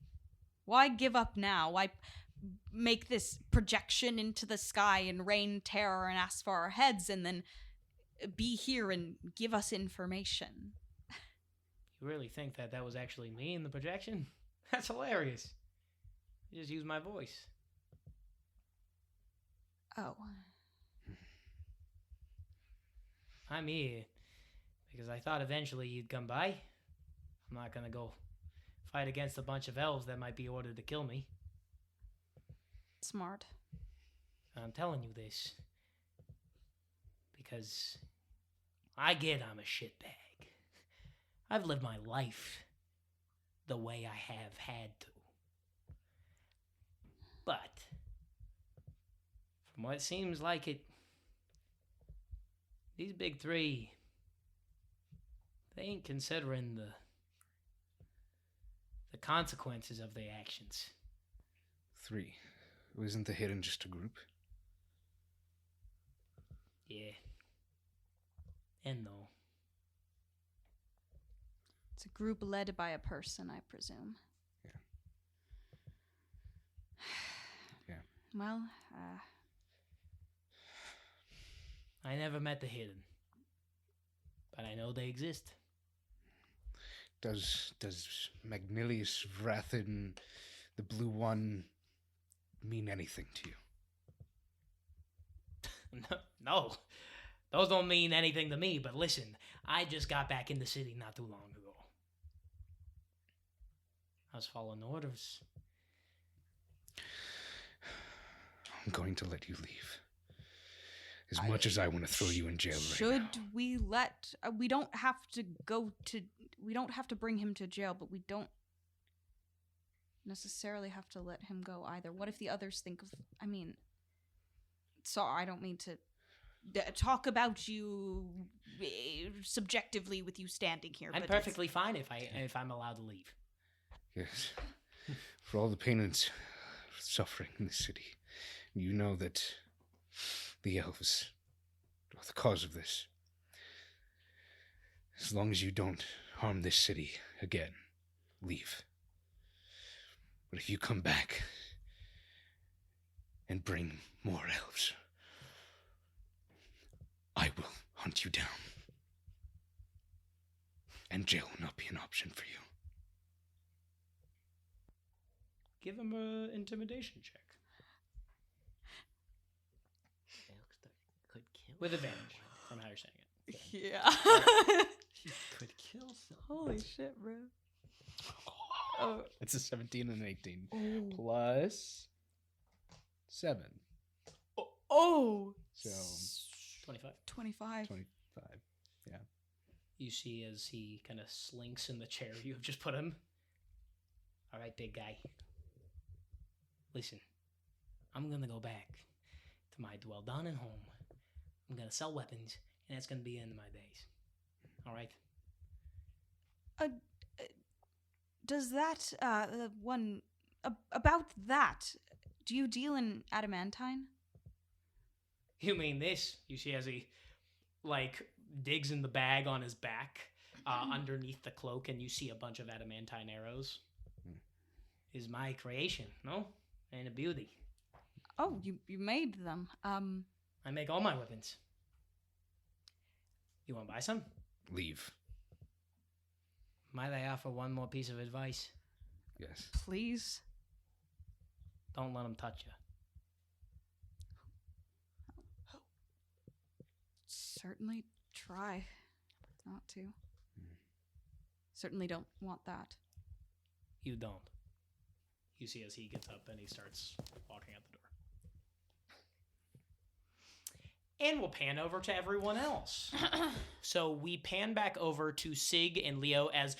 Why give up now? Why make this projection into the sky and rain terror and ask for our heads and then be here and give us information? You really think that was actually me in the projection? That's hilarious. You just use my voice. Oh. I'm here because I thought eventually you'd come by. I'm not gonna go fight against a bunch of elves that might be ordered to kill me. Smart. I'm telling you this because I get I'm a shitbag. I've lived my life the way I have had to. But from what it seems like it, these big three, they ain't considering the consequences of their actions. 3. Isn't the Hidden just a group? Yeah. And no. It's a group led by a person, I presume. Yeah. Yeah. Well, I never met the Hidden. But I know they exist. Does Magnilius Vrathen, the Blue One, mean anything to you? No. Those don't mean anything to me, but listen, I just got back in the city not too long ago. I was following orders. I'm going to let you leave. As much as I want to throw you in jail right now. should we let... we don't have to go to... We don't have to bring him to jail, but we don't necessarily have to let him go either. What if the others think of... I mean... Sorry, I don't mean to talk about you subjectively with you standing here. I'm but perfectly fine if I'm allowed to leave. Yes. For all the pain and suffering in the city, you know that the elves are the cause of this. As long as you don't harm this city again, leave. But if you come back and bring more elves, I will hunt you down. And jail will not be an option for you. Give him an intimidation check. Could kill With advantage from how you're saying it. Yeah. She could kill someone. Holy shit, bro. Oh. It's a 17 and an 18. Plus 7. Oh! So 25. 25. 25. Yeah. You see as he kind of slinks in the chair you have just put him. All right, big guy. Listen, I'm going to go back to my dwell down and home. I'm going to sell weapons, and that's going to be the end of my days. All right? Does that, one... about that, do you deal in adamantine? You mean this? You see as he, digs in the bag on his back, underneath the cloak, and you see a bunch of adamantine arrows. Is my creation, no? And a beauty. Oh, you made them. I make all my weapons. You want to buy some? Leave. Might I offer one more piece of advice? Yes. Please? Don't let them touch you. Certainly try not to. Certainly don't want that. You don't. You see as he gets up and he starts walking out the door. And we'll pan over to everyone else. So we pan back over to Sig and Leo as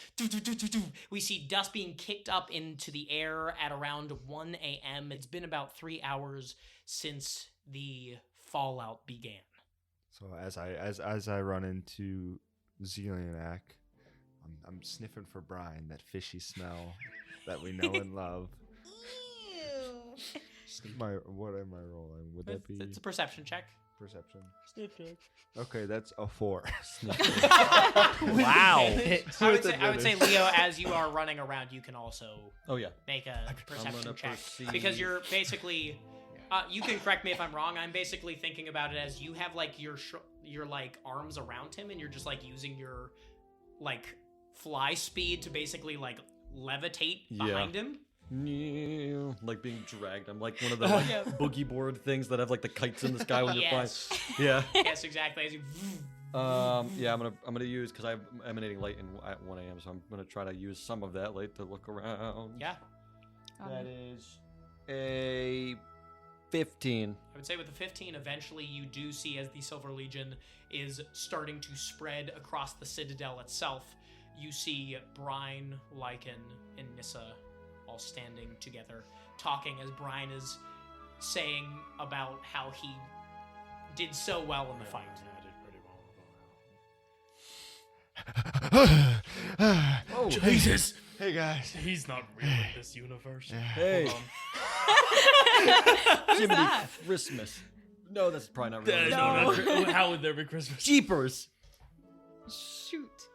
we see dust being kicked up into the air at around 1 a.m. It's been about 3 hours since the fallout began. So as I run into Zelianak, I'm sniffing for Brian, that fishy smell that we know and love. What am I rolling? Would that be? It's a perception check. Perception. Sniff check. Okay, that's a 4. Wow. I would say, Leo, as you are running around, you can also make a perception check. Because you're basically, you can correct me if I'm wrong, I'm basically thinking about it as you have like your like arms around him and you're just like using your like fly speed to basically like levitate behind him. Like being dragged. I'm like one of the boogie board things that have like the kites in the sky when you're flying. Yeah. Yes, exactly. As you yeah, I'm gonna use, because I have emanating light at 1 a.m. So I'm gonna try to use some of that light to look around. Yeah. That is a 15. I would say with the 15, eventually you do see as the Silver Legion is starting to spread across the Citadel itself. You see Brine, Lycan, and Nissa all standing together, talking as Brian is saying about how he did so well in the fight. Oh, Jesus! Hey guys. He's not real in this universe. Hey. Who's that? Christmas. No, that's probably not real. No. How would there be Christmas? Jeepers. Shoot.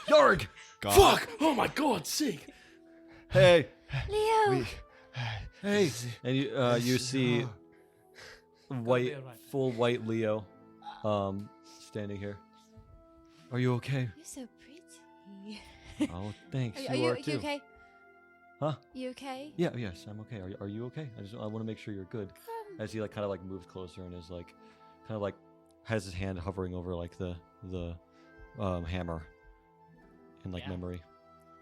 Yarg. God. Fuck! Oh my God, Sig! Hey. Leo. Hey. And you see full white Leo, standing here. Are you okay? You're so pretty. Oh, thanks. Are you are you too. okay? Huh? You okay? Yeah. Yes, I'm okay. Are you okay? I want to make sure you're good. As he like kind of like moves closer and is like kind of like has his hand hovering over like the hammer in like memory.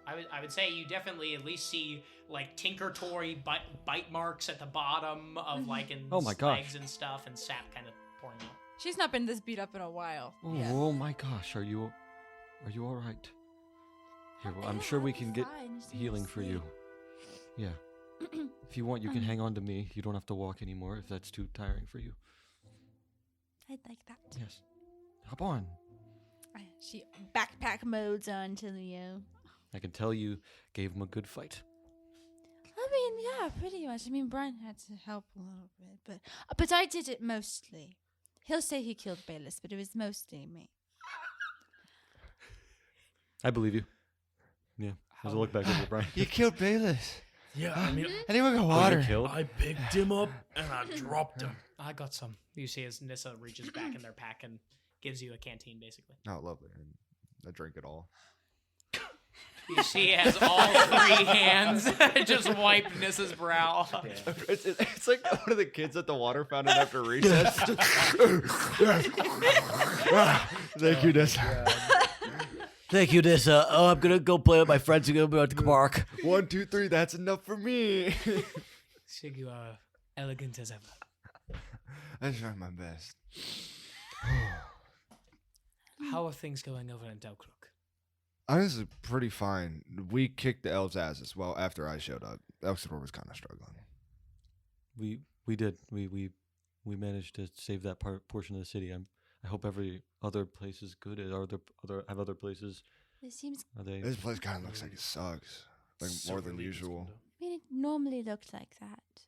I would say you definitely at least see like Tinker Toy bite marks at the bottom of like in legs and stuff, and sap kind of pouring out. She's not been this beat up in a while. Oh my gosh, are you all right? Here, well, I'm sure we can get healing for you. Yeah. If you want, you can hang on to me. You don't have to walk anymore if that's too tiring for you. I'd like that. Yes. Hop on. She backpack modes on to Leo. I can tell you gave him a good fight. I mean, yeah, pretty much. I mean, Brian had to help a little bit, but I did it mostly. He'll say he killed Bayless, but it was mostly me. I believe you. Yeah. As I look back over Brian. You killed Bayless. Yeah, I mean, anyone got water? I picked him up and I dropped him. I got some. You see as Nissa reaches back in their pack and gives you a canteen, basically. Oh, lovely. I drink it all. You see as all three hands just wipe Nissa's brow. Yeah. It's like one of the kids at the water fountain after recess. Thank you, Nissa. Thank you, Nissa. Oh, I'm going to go play with my friends. We're going to the park. 1, 2, 3. That's enough for me. Sig, you are elegant as ever. I try my best. How are things going over in Delcrook? Honestly, pretty fine. We kicked the elves' asses. Well, after I showed up, Elxidor was kind of struggling. We did. We managed to save that portion of the city. I hope every other place is good. Have other places? It seems. This place kind of looks like it sucks, like more than usual. I mean, it normally looked like that,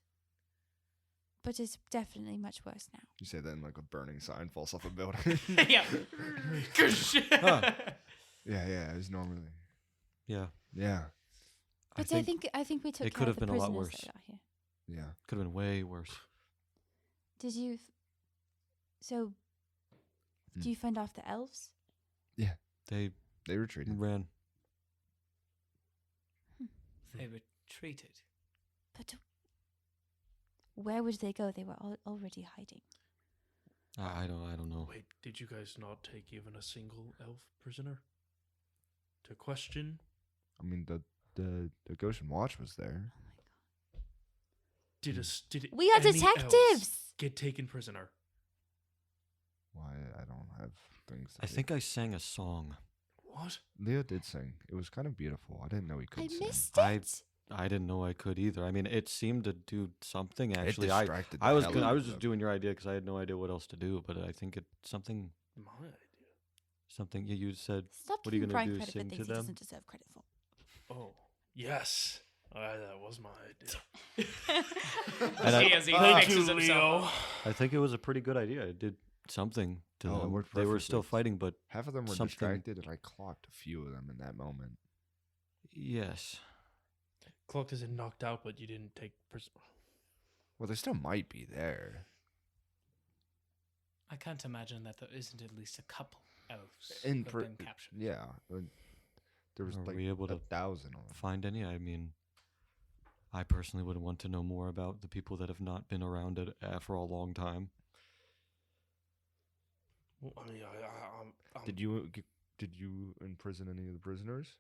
but it's definitely much worse now. You say that, and like a burning sign falls off a building. Yeah. Yeah. It was normally. Yeah. But I think we took it care could of have the been a lot prisoners worse. that got here. Yeah. Could have been way worse. Did you? So. Do you fend off the elves? Yeah. They retreated. Ran. They retreated. But where would they go? They were already hiding. I don't know. Wait, did you guys not take even a single elf prisoner to question? I mean, the Goshen Watch was there. Did We are any elves detectives. get taken prisoner? Why I don't have things. I think I sang a song. What? Leo did sing. It was kind of beautiful. I didn't know he could I sing. missed it. I didn't know I could either. I mean, it seemed to do something. Actually, It distracted the I was hell gonna, out I of was just them. doing your idea because I had no idea what else to do. But I think it's something. My idea. Something you said. Stop What are you giving gonna Brian do? credit for Sing things to he them? doesn't deserve credit for. Oh, yes. That was my idea. And I- See, as he Thank fixes you, himself Leo. up. I think it was a pretty good idea. It did something to Oh, it them. worked They were still perfectly. fighting, but Half of them were something- distracted, and I clocked a few of them in that moment. yes. Clocked isn't knocked out, but you didn't take prisoner. Well, they still might be there. I can't imagine that there isn't at least a couple elves In who have been captured. Yeah, there was Are like we able to 1,000 of them. find any? I mean, I personally would want to know more about the people that have not been around for a long time. Well, I mean, I'm Did you imprison any of the prisoners?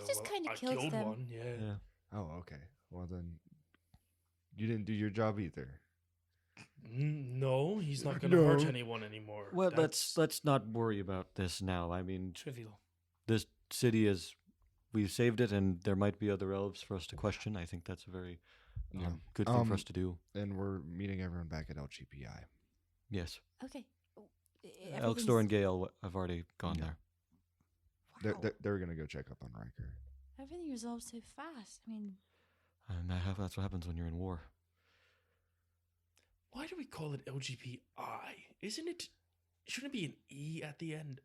just well, kinda I killed killed them. one. Yeah. Oh, okay. Well then, you didn't do your job either. No, he's not going to hurt anyone anymore. Well, let's not worry about this now. I mean, Trivial. this city is, we've saved it, and there might be other elves for us to question. I think that's a very Yeah. good thing for us to do. And we're meeting everyone back at LGPI. Yes. Okay. Elkstor and Gale have already gone Yeah. there. They're gonna go check up on Riker. Everything resolved so fast. I mean, And that's what happens when you're in war. Why do we call it LGPI? Isn't it? Shouldn't it be an E at the end?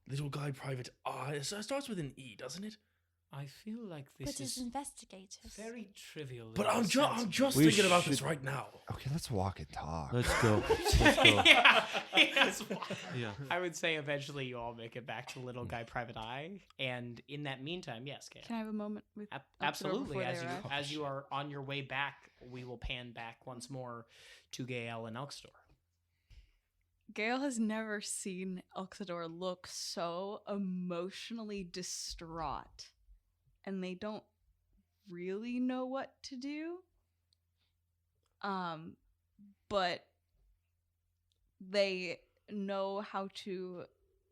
Little guy, private eye. It starts with an E, doesn't it? I feel like this but as is investigators. very trivial. But in I'm the just sense- just We thinking about this should- right now. Okay, let's walk and talk. Let's go. Let's go. yeah. Yes. Yeah. I would say eventually you all make it back to Little Guy Private Eye, and in that meantime, yes, Kay. Can I have a moment with Elkstor Absolutely. before As they you arrive? as you are on your way back, we will pan back once more to Gael and Elkstor. Gale has never seen Elxador look so emotionally distraught, and they don't really know what to do. But they know how to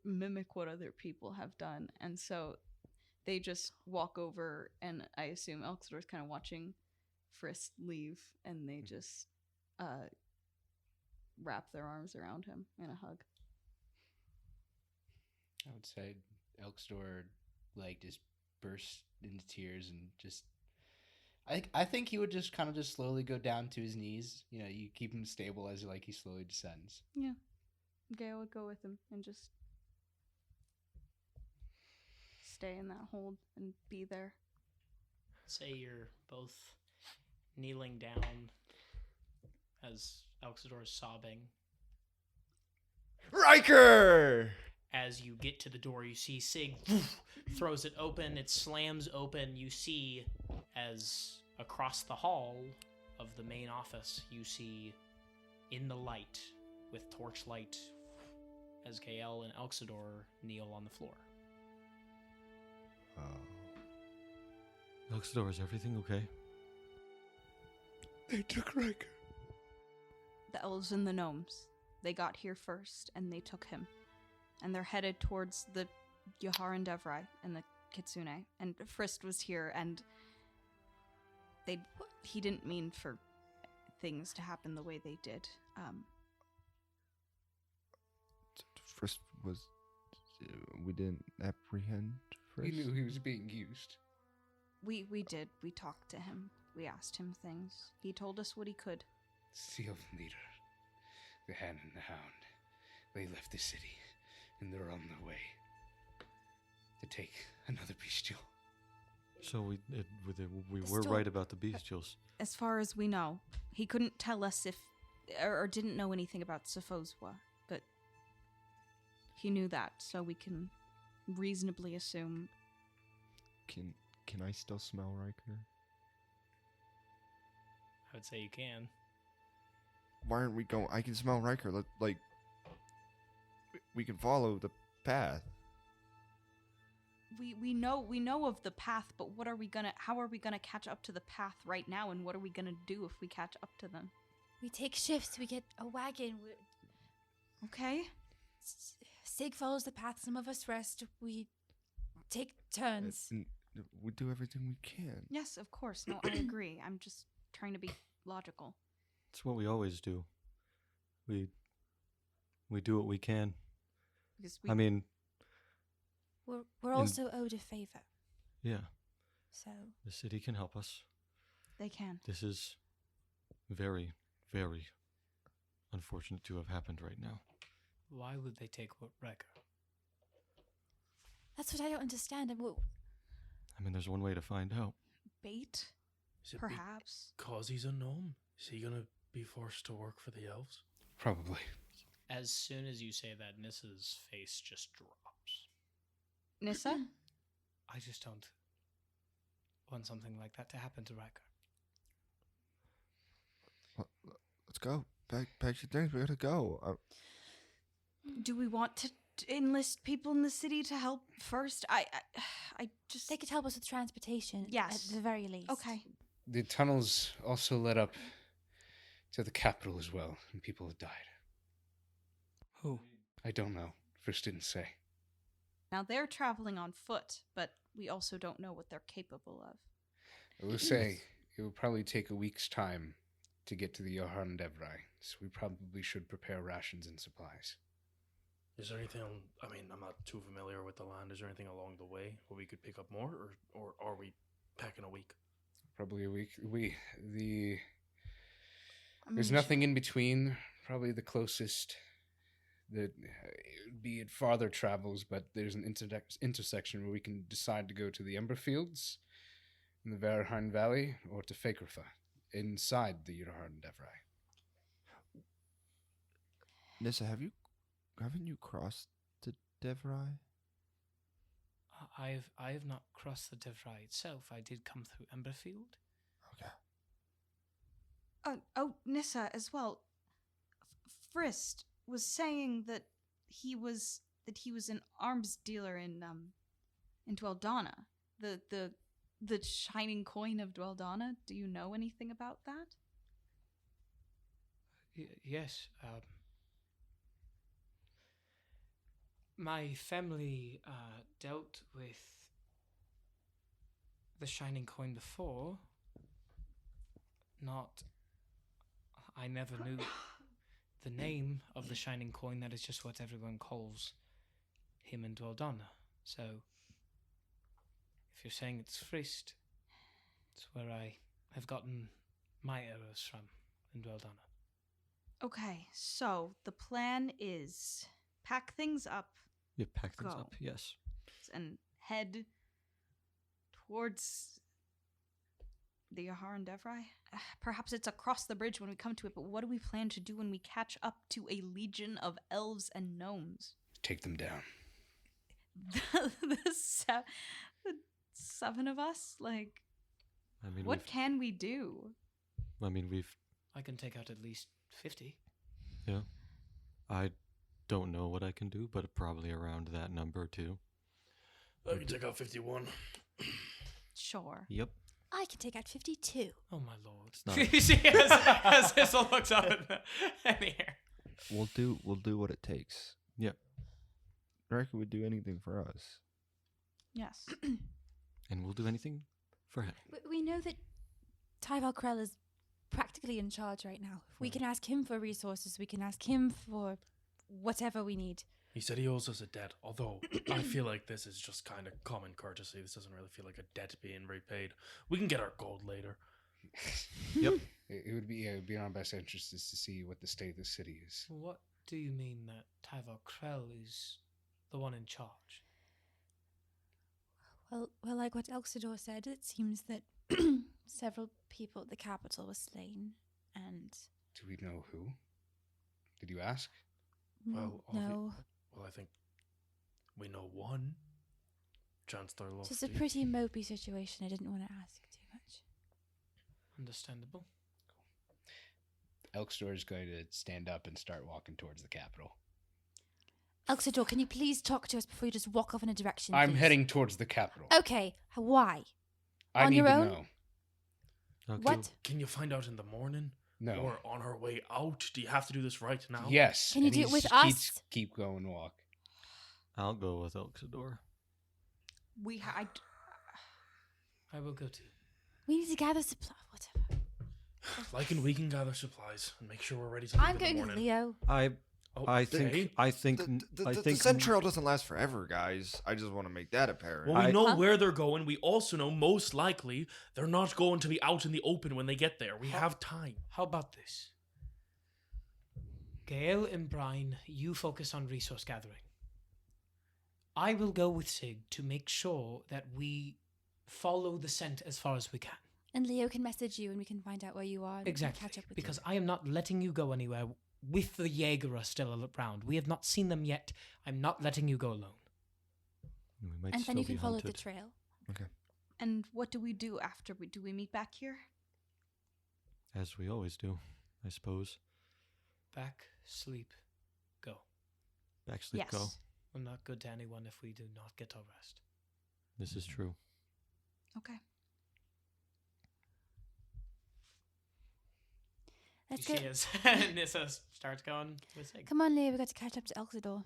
mimic what other people have done, and so they just walk over, and I assume Elxador's kind of watching Frisk leave, and they just wrap their arms around him in a hug. I would say Elkstor like just burst into tears and just I think he would just kind of just slowly go down to his knees. You know, you keep him stable as he slowly descends. Yeah. Gale would go with him and just stay in that hold and be there. Say you're both kneeling down as Elxador is sobbing. Riker! As you get to the door, you see Sig throws it open. It slams open. You see, as across the hall of the main office, you see in the light, with torchlight, as Kael and Elxador kneel on the floor. Elkstor, is everything okay? They took Riker. The elves and the gnomes. They got here first, and they took him. And they're headed towards the Yahar and Devrai and the Kitsune. And Frist was here, and he didn't mean for things to happen the way they did. First was we didn't apprehend He first. knew he was being used. We did. We talked to him. We asked him things. He told us what he could. Seal leader, the Hand and the Hound. They left the city, and they're on their way to take another bestial. So we were Still- right about the bestials. As far as we know, he couldn't tell us if or didn't know anything about Sophoswa, but he knew that, so we can reasonably assume. Can I still smell Riker? I would say you can. Why aren't we going? I can smell Riker. We can follow the path. we know of the path, but how are we gonna catch up to the path right now, and what are we gonna do if we catch up to them? We take shifts. We get a wagon. Okay. Sig follows the path. Some of us rest. We take turns. We do everything we can. Yes, of course. No, I agree. I'm just trying to be logical. It's what we always do. We do what we can. Because I mean, we're also owed a favor. Yeah. So The city can help us. they can. This is very, very unfortunate to have happened right now. Why would they take Wrecker? that's what I don't understand. I mean, there's one way to find out. Bait? Is it Perhaps. because he's a gnome? Is he gonna be forced to work for the elves? Probably. As soon as you say that, Nissa's face just drops. Nissa? I just don't want something like that to happen to Wrecker. Let's go. Pack your things. We gotta go. Do we want to enlist people in the city to help first? I just... They could help us with transportation. Yes. At the very least. Okay. The tunnels also led up to the capital as well, and people have died. Who? I don't know. First didn't say. Now they're traveling on foot, but we also don't know what they're capable of. I will say it will probably take a week's time to get to the Johann Devrai, so we probably should prepare rations and supplies. Is there anything? I mean, I'm not too familiar with the land. Is there anything along the way where we could pick up more, or are we packing a week? Probably a week. There's nothing in between. Probably the closest that would be at farther travels, but there's an intersection where we can decide to go to the Ember Fields in the Verheim Valley or to Fakerfa inside the Johann Devrai. Nissa, haven't you crossed to Devrai? I have not crossed the Devrai itself. I did come through Emberfield. Okay. Nissa as well. Frist was saying that he was an arms dealer in Dweldana. The shining coin of Dweldana. Do you know anything about that? Yes. My family dealt with the shining coin before. I never knew the name of the shining coin. That is just what everyone calls him in Dweldana. So, if you're saying it's Frist, it's where I have gotten my arrows from in Dweldana. Okay, so the plan is pack things up. You pack things Go. up, yes. And head towards the Johann Devrai. Perhaps it's across the bridge when we come to it, but what do we plan to do when we catch up to a legion of elves and gnomes? Take them down. the seven of us? Like, I mean, what can we do? I mean, I can take out at least 50. Yeah. I don't know what I can do, but probably around that number too. I can take out 51. Sure. Yep. I can take out 52. Oh my lord! not- You see, as Sissel looks up in the air. We'll do what it takes. Yep. Reckon would do anything for us. Yes. And we'll do anything for him. We know that Tyval Krell is practically in charge right now. We can ask him for resources. We can ask him for whatever we need. He said he owes us a debt, although I feel like this is just kind of common courtesy. This doesn't really feel like a debt being repaid. We can get our gold later. Yep. It would be in our best interest is to see what the state of the city is. What do you mean that Tyvar Krell is the one in charge? Well, like what Elxidor said, it seems that several people at the capital were slain, and... Do we know who? Did you ask? Well, no. Well, I think we know one. Chancellor Lofty. Just a pretty mopey situation. I didn't want to ask too much. Understandable. Elkstor is going to stand up and start walking towards the capital. Elxidor, can you please talk to us before you just walk off in a direction? I'm please? heading towards the capital. Okay, why? I On need your to own? know. Okay. What? Can you find out in the morning? No. Or on our way out? Do you have to do this right now? Yes. Can you and do it with he's- us? Keep going, walk. I'll go with Elxidor. I will go too. We need to gather supply. Whatever. Like, we can gather supplies and make sure we're ready to leave I'm in going the with morning. Leo. I think The scent trail doesn't last forever, guys. I just want to make that apparent. Well, we know where they're going. We also know most likely they're not going to be out in the open when they get there. We have time. How about this? Gael and Brian, you focus on resource gathering. I will go with Sig to make sure that we follow the scent as far as we can. And Leo can message you and we can find out where you are. And Exactly. Catch up with Because you. I am not letting you go anywhere with the Jaeger still around. We have not seen them yet. I'm not letting you go alone. We might And still then you be can follow hunted. the trail. Okay. And what do we do after do we meet back here? As we always do, I suppose. Back, sleep, go. Backslip go. We're not good to anyone if we do not get our rest. This is true. Okay. Let's You go. see as Nissa starts going with Sig. Come on, Leo. We got to catch up to Elxidor.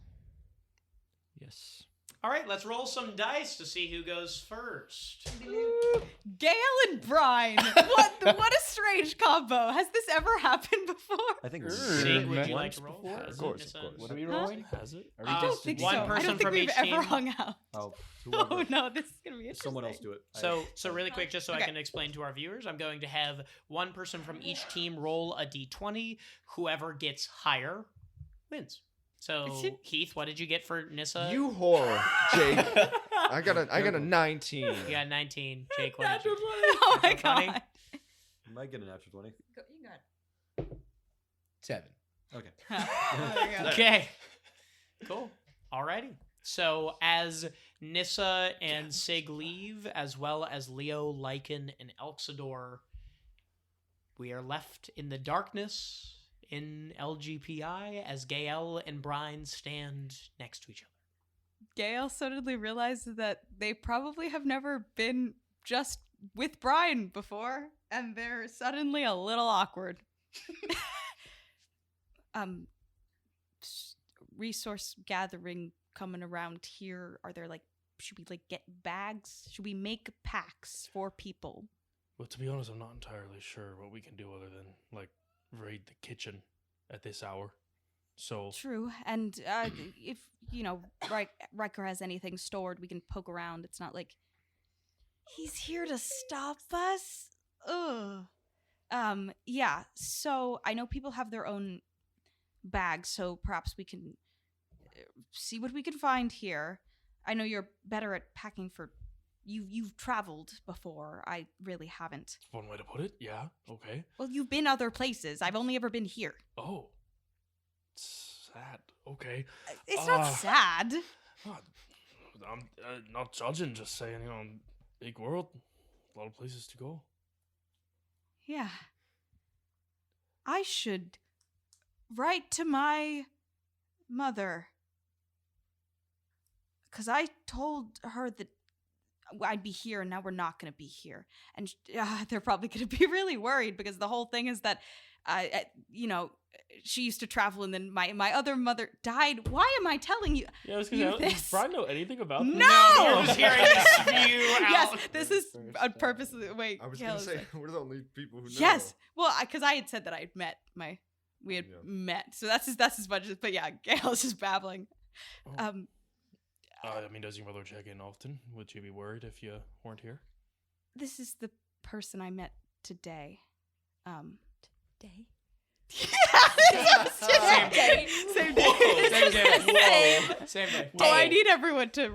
Yes. All right, let's roll some dice to see who goes first. Gail and Brian. What a strange combo. Has this ever happened before? I think Sig, would you like once to roll? before? Has Of course, Nissa of course. What are we and- rolling? Has it? Are we I don't just think one so. I person don't think from we've each ever team. hung out. Oh, Oh no, this is gonna be interesting. someone else do it. So really quick, just so I Okay. can explain to our viewers, I'm going to have one person from each team roll a d20. Whoever gets higher wins. So Heath, what did you get for Nissa? You whore, Jake. I got a 19. You got 19. Jake, what did you? Oh my Natural 20? god. You might get a natural 20. You got 7. Okay. Okay. Cool. Alrighty. So as Nissa and Sig leave, as well as Leo, Lycan, and Elxidor, we are left in the darkness in LGPI as Gael and Brian stand next to each other. Gail suddenly realizes that they probably have never been just with Brian before, and they're suddenly a little awkward. Resource gathering coming around here. Are there should we get bags? Should we make packs for people? Well, to be honest, I'm not entirely sure what we can do other than raid the kitchen at this hour. So True, and if Riker has anything stored, we can poke around. It's not like he's here to stop us. Ugh. Yeah. So I know people have their own bags, so perhaps we can see what we can find here. I know you're better at packing for. You've traveled before. I really haven't. one way to put it. Yeah. Okay. Well, you've been other places. I've only ever been here. Oh. Sad. Okay. It's not sad. I'm not judging, just saying, big world, a lot of places to go. Yeah. I should write to my mother. Because I told her that I'd be here, and now we're not going to be here. And they're probably going to be really worried, because the whole thing is that, she used to travel, and then my other mother died. Why am I telling you? Yeah, I was you gonna say, this? does Brian know anything about this? No! You're just hearing this spew Yes, out. this is on purpose. Wait, I was Gail gonna is say like- we're the only people who know. Yes. Well, because I had said that I had met we had met, so that's as much as. But yeah, Gail's just babbling. I mean, does your mother check in often? Would you be worried if you weren't here? This is the person I met today. Day. Same day. Same day. Whoa, same day. Same. Same day. Oh, I need everyone to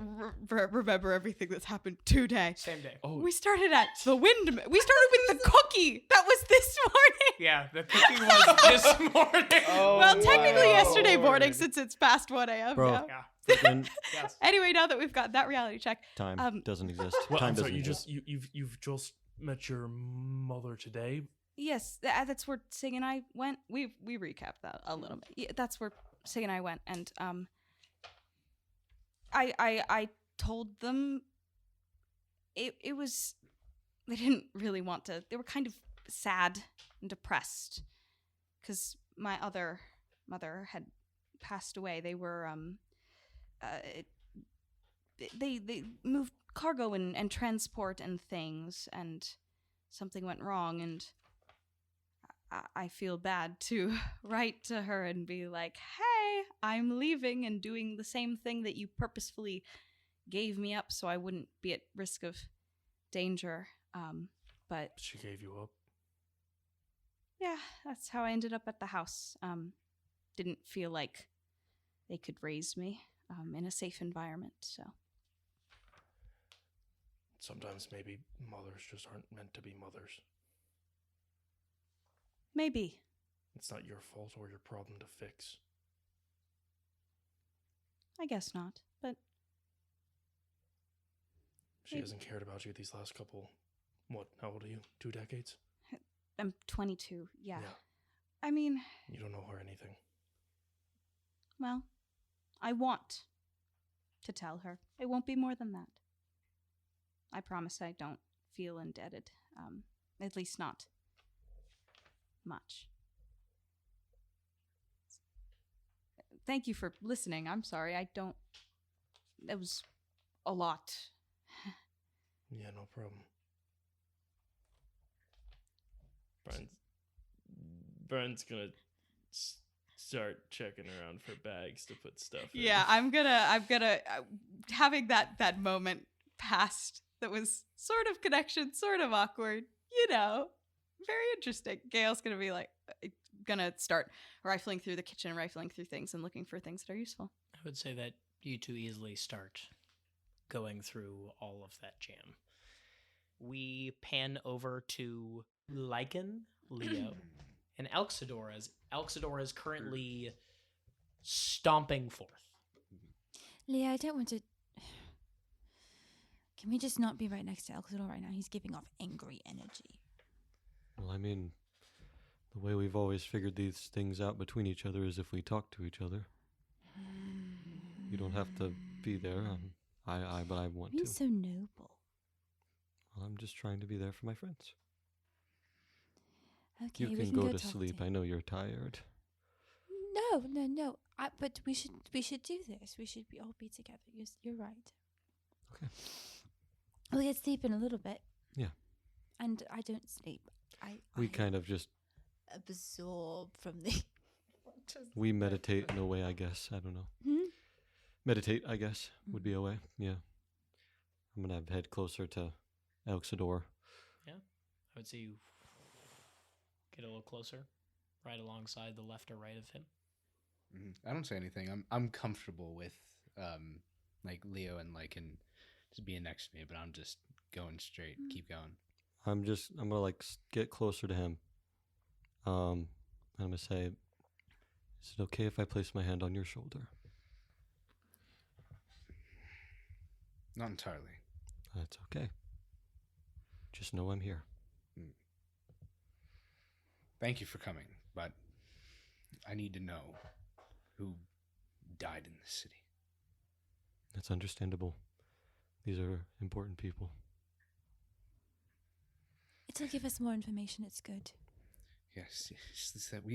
remember everything that's happened today. Same day. Oh, We started at the windmill. We started with the cookie. That was this morning. Yeah, the cookie was this morning. Well, technically yesterday morning, since it's past 1 a.m. Bro. now. Yeah. Freaking Yes. Anyway, now that we've got that reality check, time doesn't exist. well, Time I'm doesn't sorry. exist. You've just met your mother today. yes, that's where Sig and I went. We recapped that a little bit. Yeah, that's where Sig and I went, and I told them it was, they didn't really want to, they were kind of sad and depressed because my other mother had passed away. They were they moved cargo and transport and things, and something went wrong, and I feel bad to write to her and be like, hey, I'm leaving and doing the same thing that you purposefully gave me up so I wouldn't be at risk of danger. But She gave you up? yeah, that's how I ended up at the house. Didn't feel like they could raise me in a safe environment, so. Sometimes maybe mothers just aren't meant to be mothers. Maybe. It's not your fault or your problem to fix. I guess not, but She hasn't cared about you these last couple, what, how old are you? 2 decades? I'm 22, yeah. Yeah. I mean, You don't know her anything. well, I want to tell her. It won't be more than that. I promise I don't feel indebted. At least not much. Thank you for listening. I'm sorry. It was a lot. Yeah, no problem. Brian's gonna start checking around for bags to put stuff in. Yeah, I'm gonna having that moment passed that was sort of connection, sort of awkward, very interesting. Gail's gonna start rifling through the kitchen, rifling through things and looking for things that are useful. I would say that you two easily start going through all of that jam. We pan over to Lycan, Leo, and Elxidor, as Elxidor is currently stomping forth. Leah, I don't want to. Can we just not be right next to Elxidor right now? He's giving off angry energy. Well, I mean, the way we've always figured these things out between each other is if we talk to each other. You don't have to be there. But I want to. You're so noble. Well, I'm just trying to be there for my friends. Okay, you we can can go go to talk sleep. to I know you're tired. No. But we should do this. We should all be together. You're right. Okay. We'll get sleep in a little bit. Yeah. And I don't sleep. We kind of just absorb from the. we meditate in a way, I guess. I don't know. Meditate, I guess, would be a way. Yeah. I'm gonna head closer to Elxidor. Yeah, I would say you get a little closer, right alongside the left or right of him. I don't say anything. I'm comfortable with like Leo and Lycan just being next to me, but I'm just going straight. Keep going. I'm gonna get closer to him. I'm gonna say, is it okay if I place my hand on your shoulder? Not entirely. That's okay. Just know I'm here. Thank you for coming, but I need to know who died in this city. That's understandable. These are important people. It'll give us more information. It's good. Yes, it's that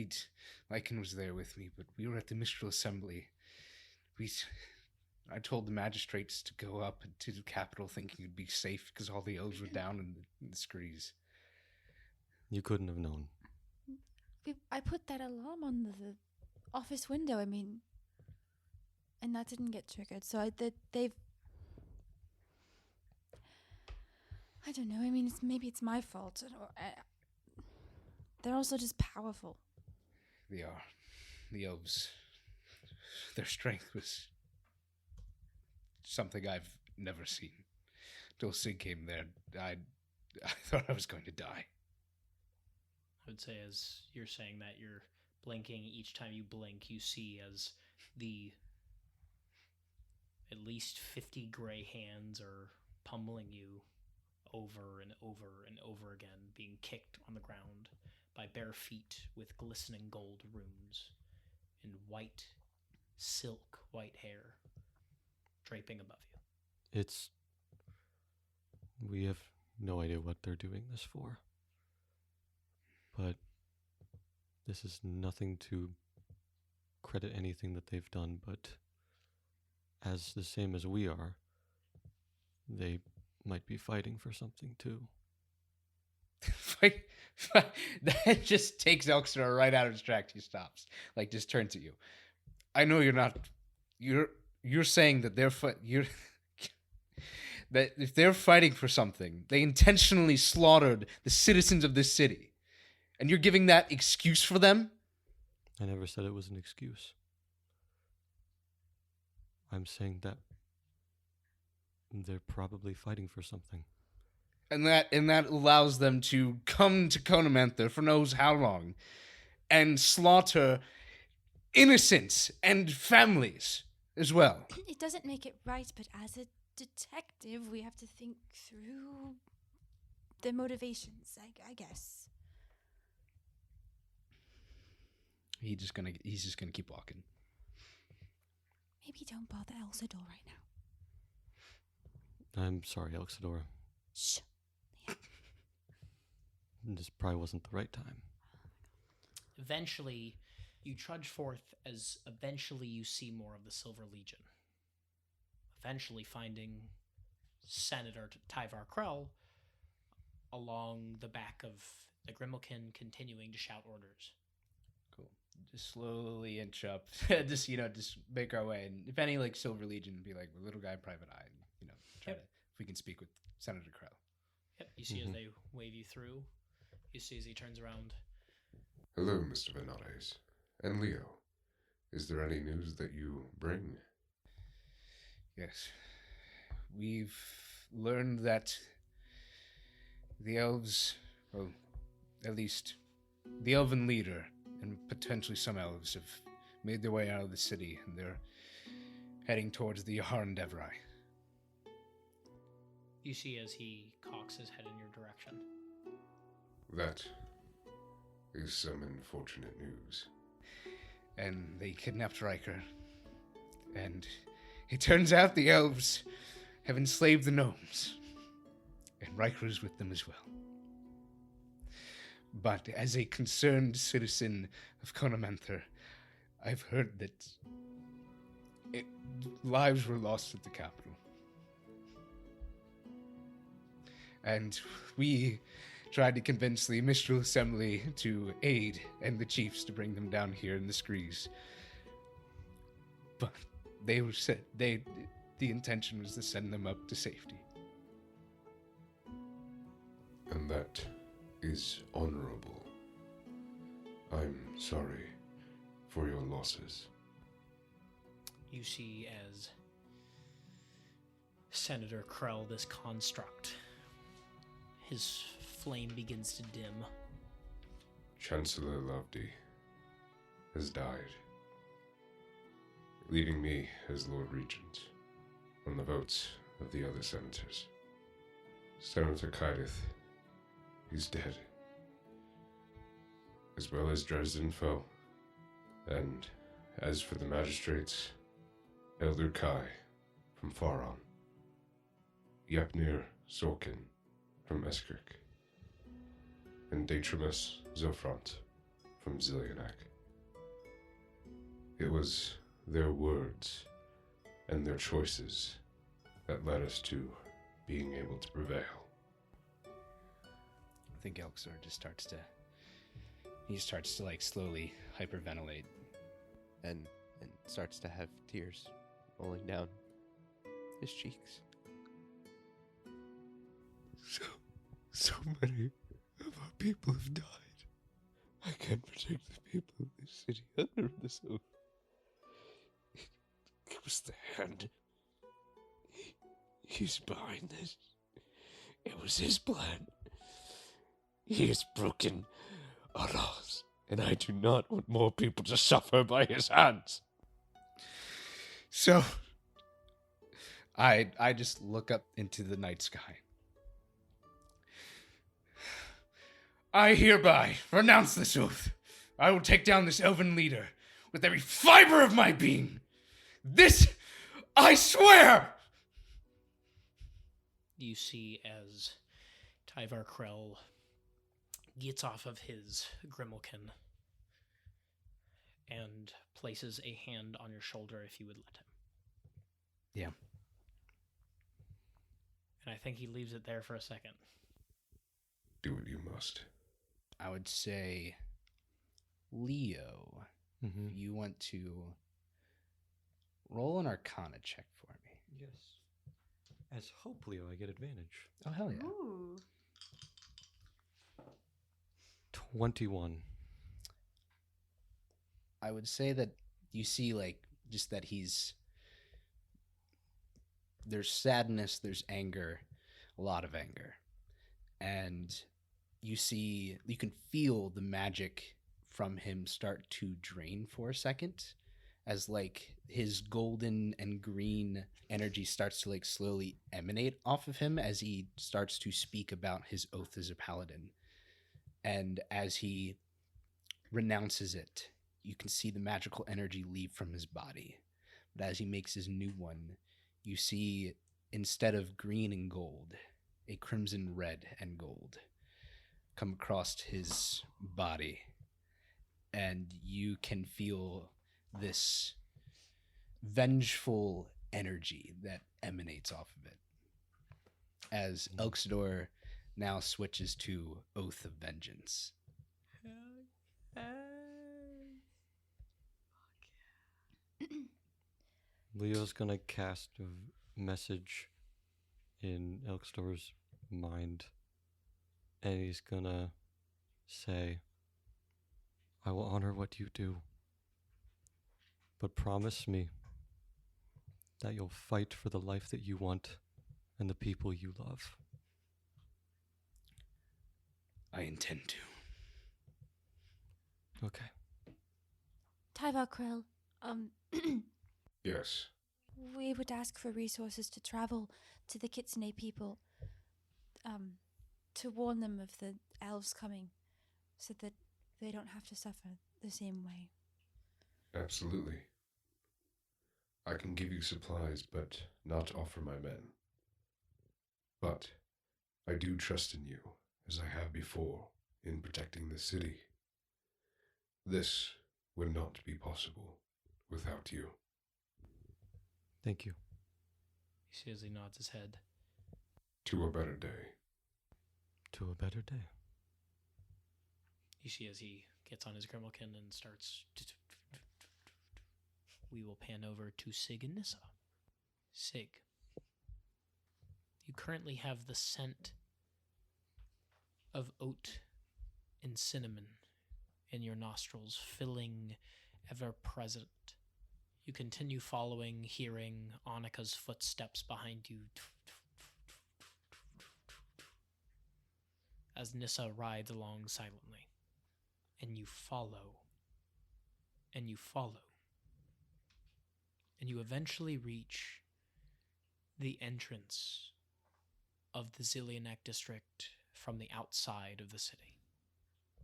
Lycan was there with me, but we were at the Mistral Assembly. I told the magistrates to go up to the capital thinking it'd be safe because all the elves were down in the screes. You couldn't have known. I put that alarm on the office window. I mean, and that didn't get triggered. So they've. I don't know. I mean, maybe it's my fault. They're also just powerful. They are. The elves. Their strength was something I've never seen. Till Sig came there, I thought I was going to die. I would say as you're saying that, you're blinking. Each time you blink, you see as the at least 50 gray hands are pummeling you over and over and over again, being kicked on the ground by bare feet with glistening gold runes and white, silk white hair draping above you. We have no idea what they're doing this for. But this is nothing to credit anything that they've done, but as the same as we are, they might be fighting for something too. That just takes Elkstar right out of his track. He stops, like just turns at you. I know you're not. You're saying that that if they're fighting for something, they intentionally slaughtered the citizens of this city, and you're giving that excuse for them. I never said it was an excuse. I'm saying that they're probably fighting for something. And that allows them to come to Chronophobia for knows how long and slaughter innocents and families as well. It doesn't make it right, but as a detective, we have to think through their motivations, I guess. He's just gonna keep walking. Maybe don't bother Elxador right now. I'm sorry, Elxador. Shh. This probably wasn't the right time. Eventually, you trudge forth as eventually you see more of the Silver Legion. Eventually finding Senator Tyvar Krell along the back of the Grimalkin, continuing to shout orders. Cool. Just slowly inch up. just make our way. And if any, Silver Legion, be like, little guy, private eye. And, try to, if we can speak with Senator Krell. Yep. You see as they wave you through. You see as he turns around. Hello, Mr. Venales. And Leo. Is there any news that you bring? Yes. We've learned that the elves, well, at least the elven leader and potentially some elves have made their way out of the city, and they're heading towards the Yarndevrai. You see as he cocks his head in your direction. That is some unfortunate news. And they kidnapped Riker. And it turns out the elves have enslaved the gnomes. And Riker is with them as well. But as a concerned citizen of Chronophobia, I've heard that lives were lost at the capital. And we tried to convince the Mistral Assembly to aid and the chiefs to bring them down here in the Screes. But they were the intention was to send them up to safety. And that is honorable. I'm sorry for your losses. You see as Senator Krell, this construct, his flame begins to dim. Chancellor Lovedey has died, leaving me as Lord Regent on the votes of the other senators. Senator Kydith, he's dead, as well as Dresden Foe. And as for the magistrates, Elder Kai from Faron, Yapnir Sorkin from Eskirk, and Datramus Zofront from Zillianak. It was their words and their choices that led us to being able to prevail. I think Elxor just starts to slowly hyperventilate. And starts to have tears rolling down his cheeks. So many of our people have died. I can't protect the people of this city under this oath. It was the hand. He's behind this. It was his plan. He has broken our laws, and I do not want more people to suffer by his hands. So, I just look up into the night sky. I hereby renounce this oath. I will take down this elven leader with every fiber of my being. This I swear! You see as Tyvar Krell gets off of his Grimalkin and places a hand on your shoulder if you would let him. Yeah. And I think he leaves it there for a second. Do what you must. I would say, Leo, you want to roll an Arcana check for me. Yes. As Hope Leo, I get advantage. Oh, hell yeah. Ooh. 21. I would say that you see, like, just that there's sadness, there's anger, a lot of anger. And you can feel the magic from him start to drain for a second as, like, his golden and green energy starts to, like, slowly emanate off of him as he starts to speak about his oath as a paladin. And as he renounces it, you can see the magical energy leave from his body. But as he makes his new one, you see, instead of green and gold, a crimson red and gold come across his body. And you can feel this vengeful energy that emanates off of it. As Elxidor now switches to Oath of Vengeance. Leo's gonna cast a message in Elxidor's mind, and he's gonna say, I will honor what you do, but promise me that you'll fight for the life that you want and the people you love. I intend to. Okay. Tyvar Krell, Yes. we would ask for resources to travel to the Kitsune people, to warn them of the elves coming, so that they don't have to suffer the same way. Absolutely. I can give you supplies, but not offer my men. But I do trust in you, as I have before, in protecting the city. This would not be possible without you. Thank you. You see as he nods his head. To a better day. To a better day. You see as he gets on his Grimalkin and starts... We will pan over to Sig and Nissa. Sig, you currently have the scent of oat and cinnamon in your nostrils, filling ever present. You continue following, hearing Annika's footsteps behind you as Nissa rides along silently. And you follow. And you follow. And you eventually reach the entrance of the Zillianak district from the outside of the city.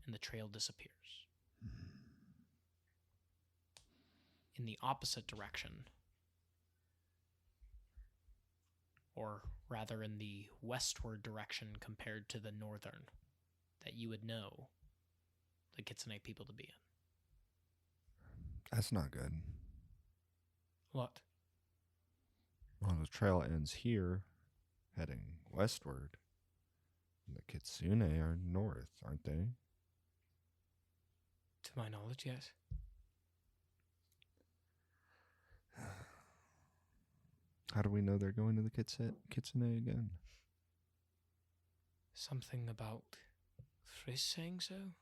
And the trail disappears. In the opposite direction, or rather in the westward direction compared to the northern, that you would know the Kitsune people to be in. That's not good. What? Well, the trail ends here, heading westward. The Kitsune are north, aren't they? To my knowledge, yes. How do we know they're going to the Kitsune again? Something about Friss saying so?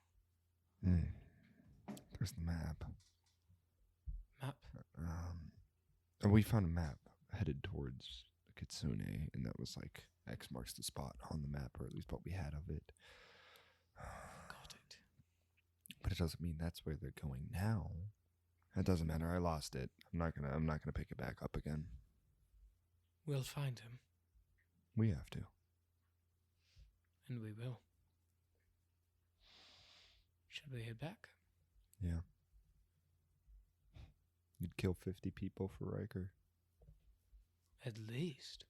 There's the map. Map? We found a map headed towards the Kitsune, and that was like X marks the spot on the map, or at least what we had of it. Got it. But it doesn't mean that's where they're going now. It doesn't matter. I lost it. I'm not gonna pick it back up again. We'll find him. We have to. And we will. Should we head back? Yeah. You'd kill 50 people for Riker. At least.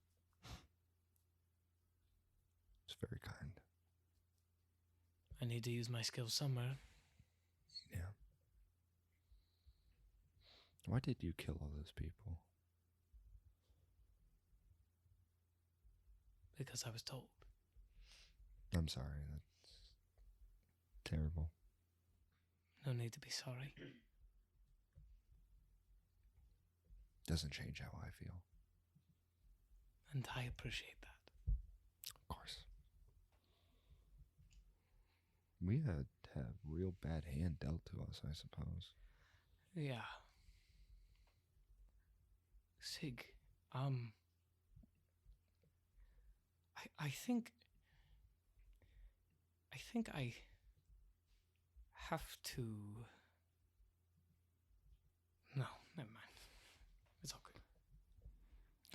It's very kind. I need to use my skills somewhere. Yeah. Why did you kill all those people? Because I was told. I'm sorry. That's terrible. No need to be sorry. Doesn't change how I feel. And I appreciate that. Of course. We had have real bad hand dealt to us, I suppose. Yeah. Sig, I think I have to. No, never mind. It's all good.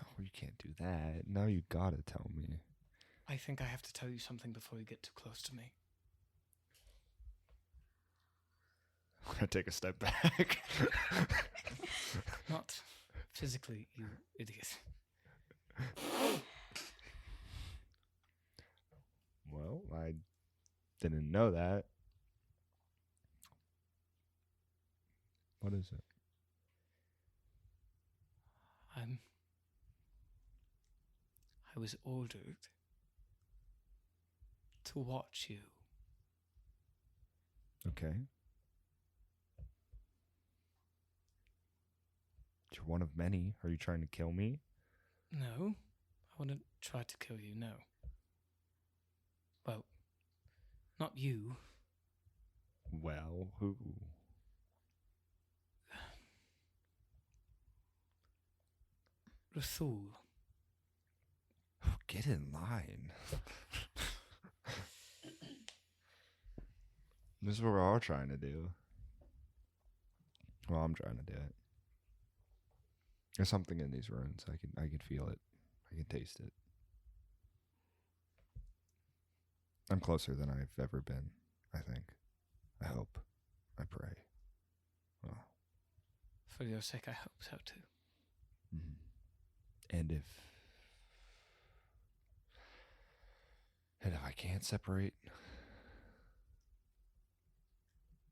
Oh, you can't do that. Now you gotta tell me. I think I have to tell you something before you get too close to me. I'm gonna take a step back. Not physically, you idiot. Well, I didn't know that. What is it? I was ordered to watch you. Okay. You're one of many. Are you trying to kill me? No, I wouldn't try to kill you, no. Well, not you. Well, who? Rathul. Oh, get in line. This is what we're all trying to do. Well, I'm trying to do it. There's something in these runes. I can feel it. I can taste it. I'm closer than I've ever been, I think. I hope. I pray. Well. For your sake, I hope so too. Mm-hmm. And if I can't separate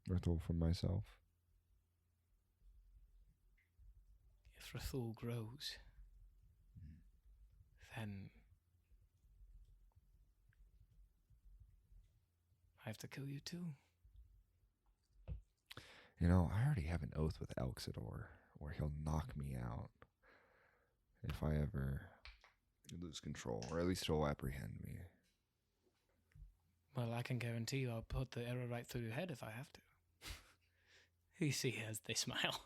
Rathul from myself, if Rathul grows, then I have to kill you too. You know, I already have an oath with Elxidor where he'll knock me out if I ever lose control, or at least he'll apprehend me. Well, I can guarantee you I'll put the arrow right through your head if I have to. You see as they smile.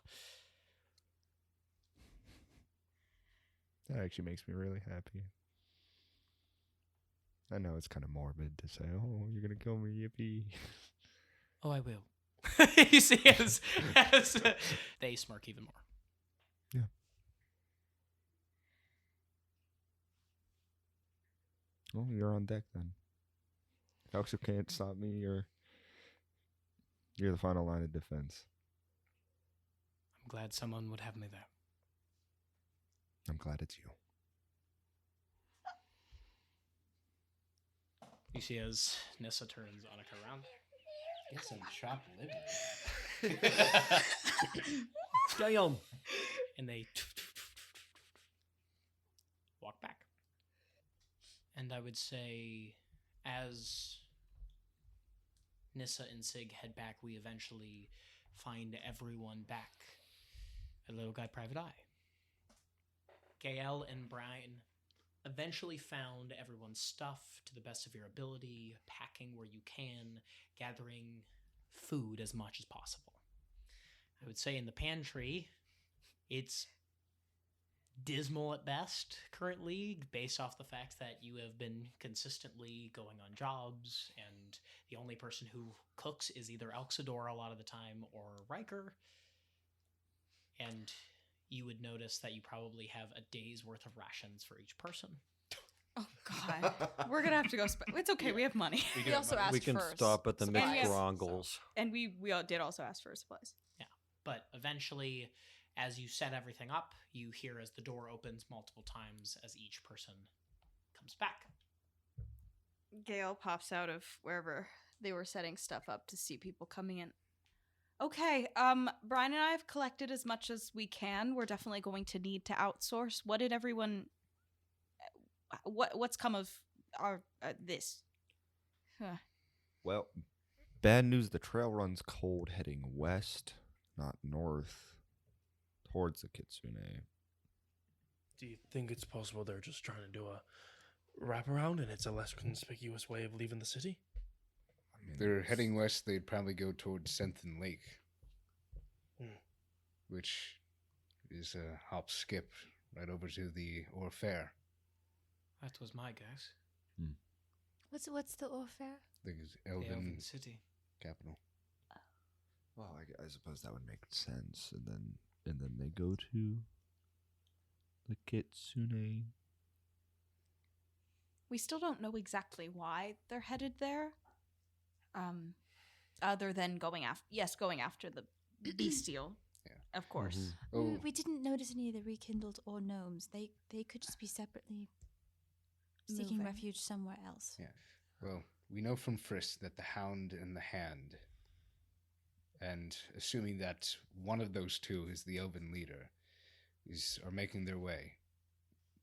That actually makes me really happy. I know it's kind of morbid to say, oh, you're going to kill me, yippee. Oh, I will. You see as they smirk even more. Yeah. Well, you're on deck then. Elxo can't stop me. You're the final line of defense. I'm glad someone would have me there. I'm glad it's you. You see as Nissa turns Annika around. Get some chopped liver. Damn. And they walk back. And I would say, as Nissa and Sig head back, we eventually find everyone back at Little Guy Private Eye. Gael and Brian eventually found everyone's stuff to the best of your ability, packing where you can, gathering food as much as possible. I would say in the pantry, it's dismal at best currently, based off the fact that you have been consistently going on jobs, and the only person who cooks is either Elxidor a lot of the time or Riker. And you would notice that you probably have a day's worth of rations for each person. Oh, God. We're going to have to go. It's okay. We have money. We also asked we can first. stop at the Supplies. McGrongles. And we all did also ask for supplies. Yeah. But eventually, As you set everything up, you hear as the door opens multiple times as each person comes back. Gail pops out of wherever they were setting stuff up to see people coming in. Okay, Brian and I have collected as much as we can. We're definitely going to need to outsource. What did everyone... What's come of our this? Huh. Well, bad news. The trail runs cold heading west, not north, towards the Kitsune. Do you think it's possible they're just trying to do a wraparound and it's a less conspicuous way of leaving the city? I mean, They're heading west. They'd probably go towards Senthin Lake, which is a hop skip right over to the Orfair. That was my guess. What's the Orfair? The The Elven City. capital. Well, I suppose that would make sense. And then they go to the Kitsune. We still don't know exactly why they're headed there. Other than going after the bestial. Yeah. Of course. Oh, We didn't notice any of the rekindled or gnomes. They could just be separately seeking Moving. refuge somewhere else. yeah. Well, we know from Frisk that the Hound and the Hand, and assuming that one of those two is the Elven leader, are making their way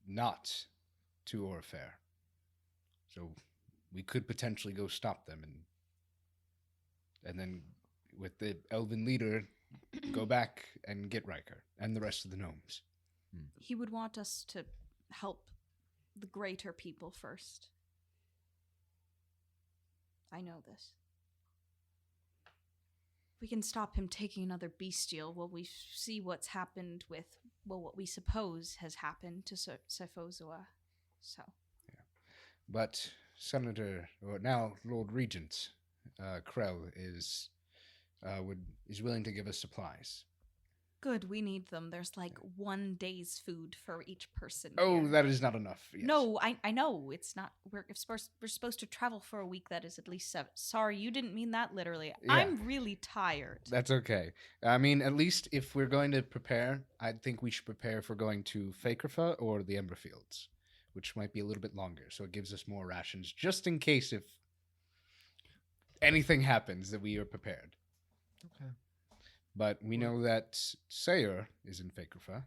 not to Orfair. So we could potentially go stop them and then with the Elven leader go back and get Riker and the rest of the gnomes. He would want us to help the greater people first. I know this. We can stop him taking another bestial while we see what's happened with, what we suppose has happened to Sephozua. So. Yeah. But Senator, or now Lord Regent, Krell is willing to give us supplies. Good, we need them. There's like 1 day's food for each person. Oh, here. that is not enough. Yes. No, I know it's not. We're supposed to travel for a week. That is at least 7. Sorry, you didn't mean that literally. Yeah. I'm really tired. That's okay. I mean, at least if we're going to prepare, I think we should prepare for going to Fakerfa or the Emberfields, which might be a little bit longer. So it gives us more rations, just in case if anything happens that we are prepared. Okay. But we know that Sayer is in Fakerfa.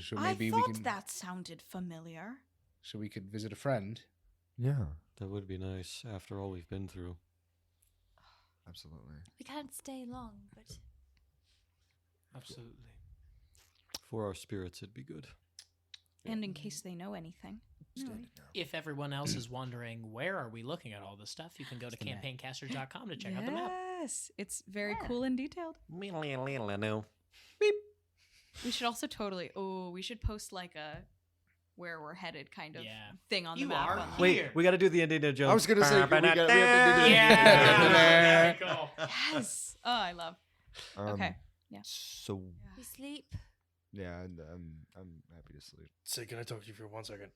So maybe I thought we can. that sounded familiar. So we could visit a friend. Yeah, That would be nice after all we've been through. absolutely. We can't stay long, but Absolutely. For our spirits, it'd be good. And in case they know anything. If everyone else is wondering where are we looking at all this stuff, you can go to campaigncaster.com to check out the map. Yes, it's very cool and detailed. We should also we should post like a where we're headed kind of thing on the You map. are on the- here. We got to do the Indiana Jones. I was gonna say we have to do Yeah. Yes. Oh, I love. Okay. Yeah. So we sleep. yeah, and I'm happy to sleep. Say, can I talk to you for 1 second?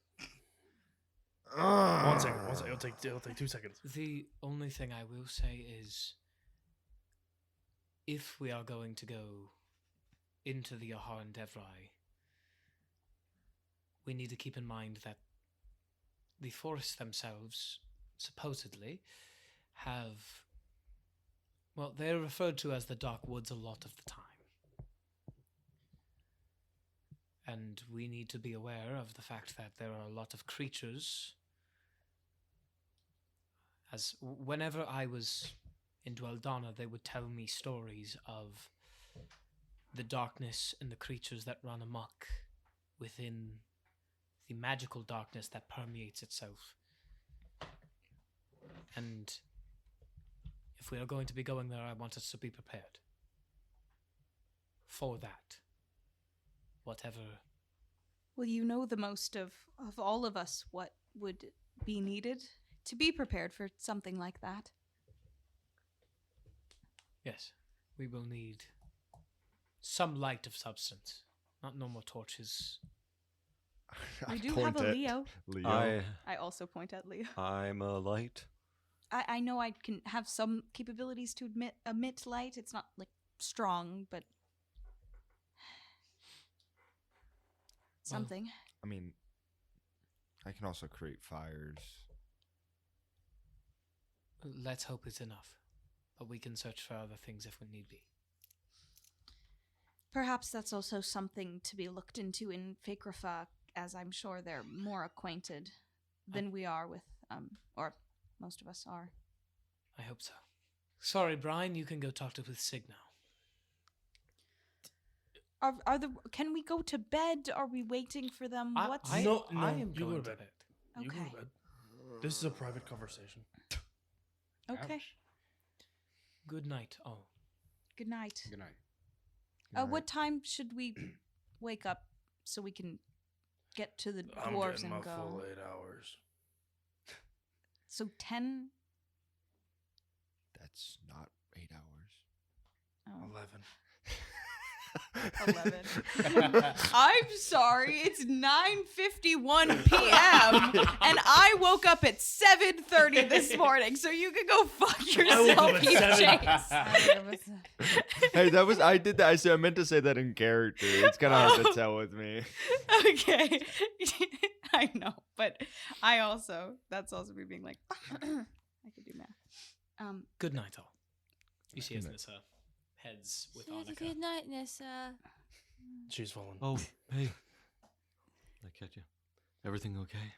1 second. 1 second. It'll take 2 seconds. The only thing I will say is, if we are going to go into the Yahar and Devrai, we need to keep in mind that the forests themselves, supposedly, have... Well, they're referred to as the Dark Woods a lot of the time. And we need to be aware of the fact that there are a lot of creatures. As whenever I was in Dweldana, they would tell me stories of the darkness and the creatures that run amok within the magical darkness that permeates itself. And if we are going to be going there, I want us to be prepared for that. Whatever. Well, you know the most of all of us what would be needed to be prepared for something like that. Yes, we will need some light of substance, not normal torches. We do have a Leo. I also point at Leo. I'm a light. I know I can have some capabilities to emit light. It's not like strong, but something. I mean, I can also create fires. Let's hope it's enough. But we can search for other things if we need be. Perhaps that's also something to be looked into in Fakrafa, as I'm sure they're more acquainted than we are with, or most of us are. I hope so. Sorry, Brian, you can go talk with Sig now. Can we go to bed? Are we waiting for them? What's No, I am you go going to to bed. bed. You go to bed. This is a private conversation. Okay. Ouch. Good night, all. Good night. Good night. What time should we wake up so we can get to the I'm dwarves getting and my go? full 8 hours. So 10? That's not 8 hours. Oh. 11. 11. I'm sorry, it's 9:51 p.m. and I woke up at 7:30 this morning, so you can go fuck yourself, you Chase. Hey, I did that. I meant to say that in character. It's kind of hard to tell with me. Okay. I know, but that's also me being like, I could do math. Good night, all. You see as Nissa heads with Annika. Good night, Nissa. She's fallen. Oh, hey. I catch you. Everything okay?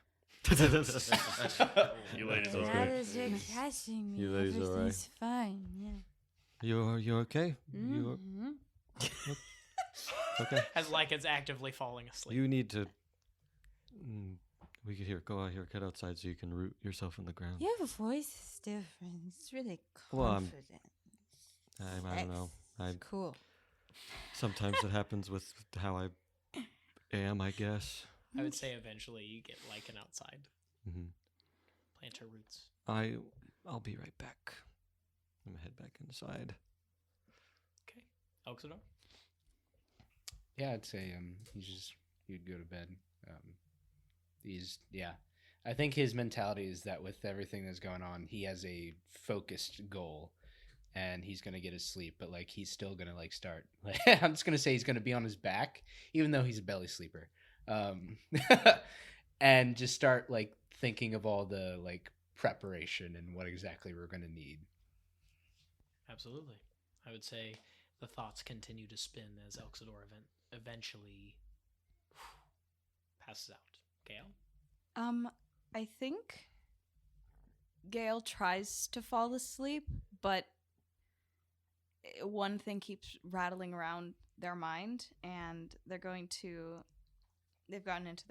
You ladies Now alright? that you're catching me, You ladies all right? everything's fine. Yeah. You okay? You Mhm. okay? As Lycan's actively falling asleep. You need to. We could go out here, get outside, so you can root yourself in the ground. Your voice is different. It's really Well, confident. I don't know. Cool. Sometimes it happens with how I am, I guess. I would say eventually you get Lycan outside. Mm-hmm. Plant her roots. I'll be right back. I'm gonna head back inside. Okay. Elxidor? Yeah, I'd say you'd go to bed. I think his mentality is that with everything that's going on, he has a focused goal, and he's gonna get his sleep. But like, he's still gonna start. I'm just gonna say he's gonna be on his back, even though he's a belly sleeper, and just start thinking of all the preparation and what exactly we're gonna need. Absolutely. I would say the thoughts continue to spin as Elxidor eventually passes out. Gale? I think Gale tries to fall asleep, but one thing keeps rattling around their mind, and they've gotten into their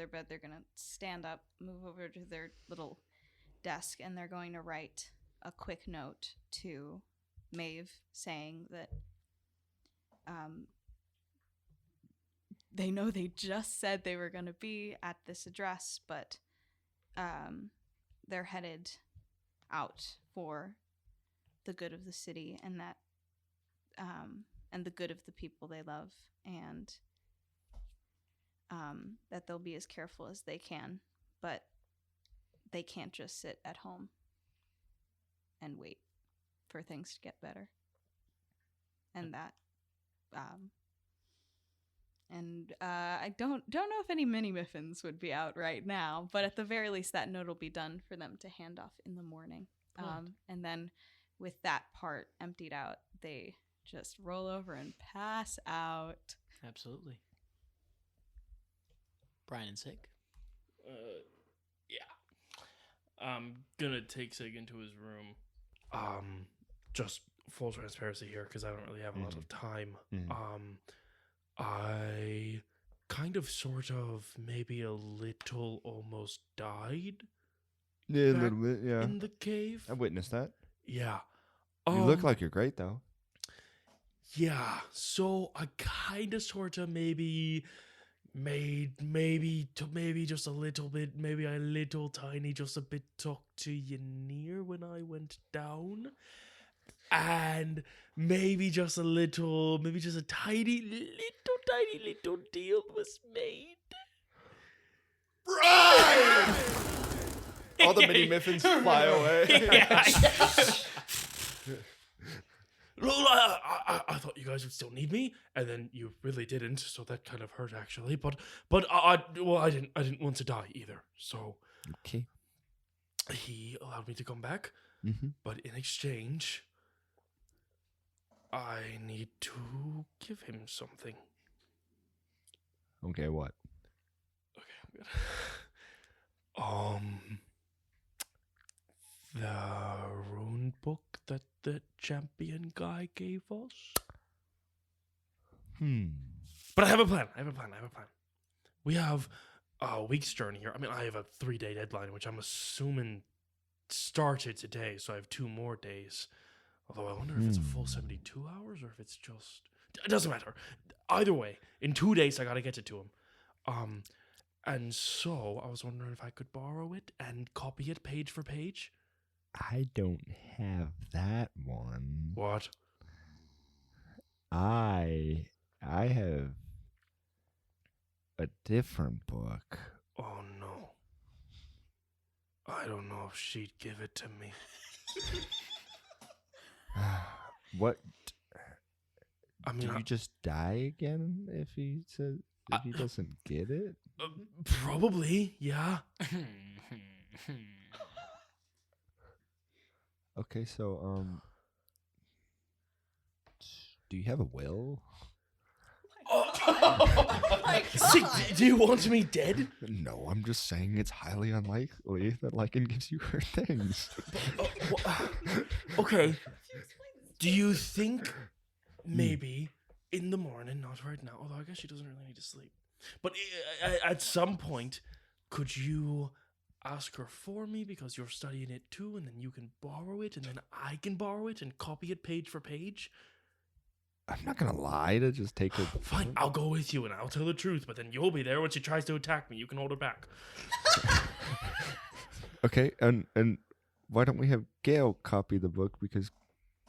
bed, they're going to stand up, move over to their little desk, and they're going to write a quick note to Maeve saying that they know they just said they were going to be at this address, but they're headed out for the good of the city and that and the good of the people they love, and that they'll be as careful as they can, but they can't just sit at home and wait for things to get better. And that I don't know if any mini miffins would be out right now, but at the very least that note will be done for them to hand off in the morning. And then with that part emptied out, they just roll over and pass out. Absolutely. Brian and Sig? Yeah. I'm gonna take Sig into his room. Just full transparency here, because I don't really have a lot of time. Mhm. I kind of, sort of, maybe a little almost died. Yeah, a back little bit, yeah. in the cave. I witnessed that. Yeah. You look like you're great, though. Yeah, so I kind of, sort of, maybe just a little bit, maybe a little tiny, just a bit tucked to your near when I went down. And maybe just a tiny little deal was made. Right! All the mini miffins fly away. I thought you guys would still need me, and then you really didn't, so that kind of hurt actually. But I didn't want to die either, so Okay. he allowed me to come back. Mm-hmm. But in exchange, I need to give him something. Okay, what? Okay, I'm good. The rune book that the champion guy gave us. But I have a plan. We have a week's journey here. I mean, I have a 3-day deadline, which I'm assuming started today, so I have 2 more days. Although I wonder if it's a full 72 hours or if it's just... It doesn't matter. Either way, in 2 days I gotta get it to him. And so I was wondering if I could borrow it and copy it page for page. I don't have that one. What? I have a different book. Oh no. I don't know if she'd give it to me. What? I mean, do you just die again if he doesn't get it? Probably, yeah. Okay, so do you have a will? See, do you want me dead? No, I'm just saying it's highly unlikely that Lycan gives you her things. Okay. Do you think maybe in the morning, not right now, although I guess she doesn't really need to sleep, but at some point, could you ask her for me because you're studying it too, and then you can borrow it, and then I can borrow it and copy it page for page? I'm not gonna lie to just take her. Fine, I'll go with you and I'll tell the truth, but then you'll be there when she tries to attack me. You can hold her back. Okay, and why don't we have Gail copy the book, because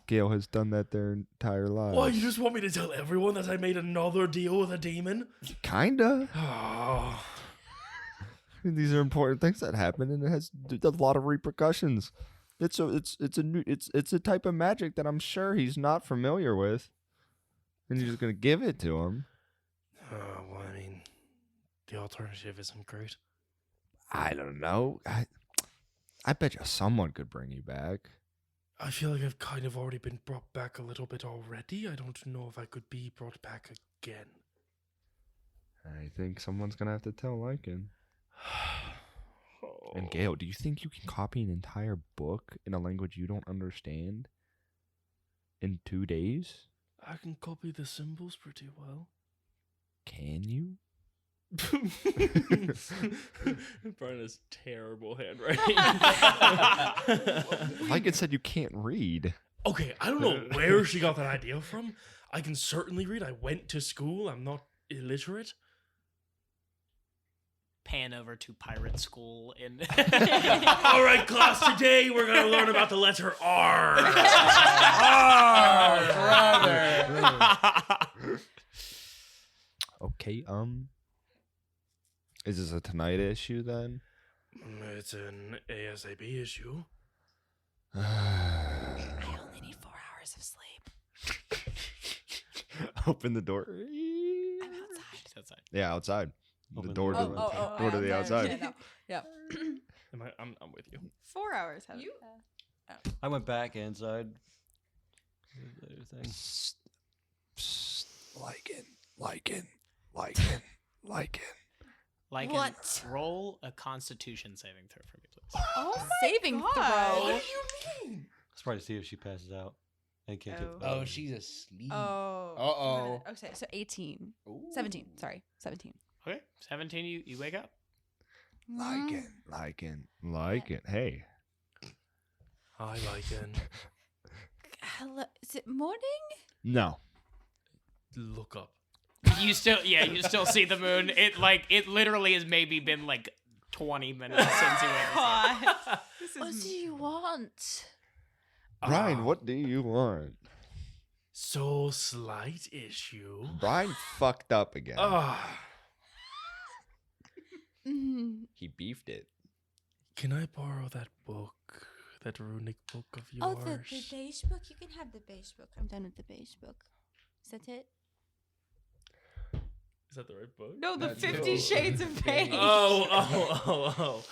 Gail has done that their entire lives. Why, you just want me to tell everyone that I made another deal with a demon? Kinda. Oh. These are important things that happen, and it has a lot of repercussions. It's a type of magic that I'm sure he's not familiar with, and you're just gonna give it to him. Well, I mean, the alternative isn't great. I don't know. I bet you someone could bring you back. I feel like I've kind of already been brought back a little bit already. I don't know if I could be brought back again. I think someone's gonna have to tell Lycan. And Gail, do you think you can copy an entire book in a language you don't understand in 2 days? I can copy the symbols pretty well. Can you? Brian has terrible handwriting. Lycan said you can't read. Okay, I don't know where she got that idea from. I can certainly read. I went to school. I'm not illiterate. Pan over to pirate school in. All right, class. Today we're gonna learn about the letter R. brother. Okay. Is this a tonight issue then? It's an ASAP issue. I only need 4 hours of sleep. Open the door. I'm outside. Yeah, outside. Open The door the to door. door to the outside. Yeah, no. Yeah. I'm with you. 4 hours. Have you? I went back inside. Lycan. Like, What? roll a Constitution saving throw for me, please. Oh my saving God. throw. What do you mean? Let's try to see if she passes out. I can't Oh. get. Oh, she's asleep. Oh. Uh-oh. Okay, so 18. Ooh. 17. Sorry, 17. Okay, 17. You wake up. Lycan. Hey. Hi, Lycan. Hello. Is it morning? No. Look up. You still see the moon. It literally has maybe been like 20 minutes since you went. God. What do you want? Brian, what do you want? So slight issue. Brian fucked up again. Mm, He beefed it. Can I borrow that book that runic book of Oh, yours. the beige book? You can have the beige book. I'm done with the beige book. Is that it? Is that the right book? No, the That's 50 it. Shades of Beige. Oh.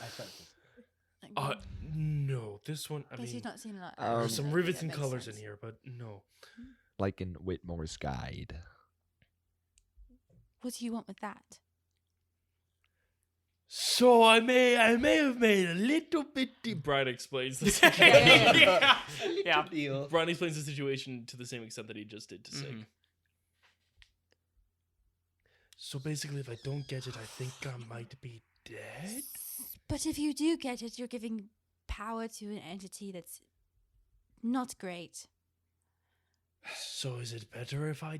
No, this one. I Guess mean, you've not seen a lot. Um, there are okay, some that riveting makes colors sense. in here, but no. Like in Whitmore's Guide. What do you want with that? So I may have made a little bit. Brian explains the Yeah, situation. yeah, yeah. Brian explains the situation to the same extent that he just did to Sig. So basically, if I don't get it, I think I might be dead. But if you do get it, you're giving power to an entity that's not great. So is it better if I?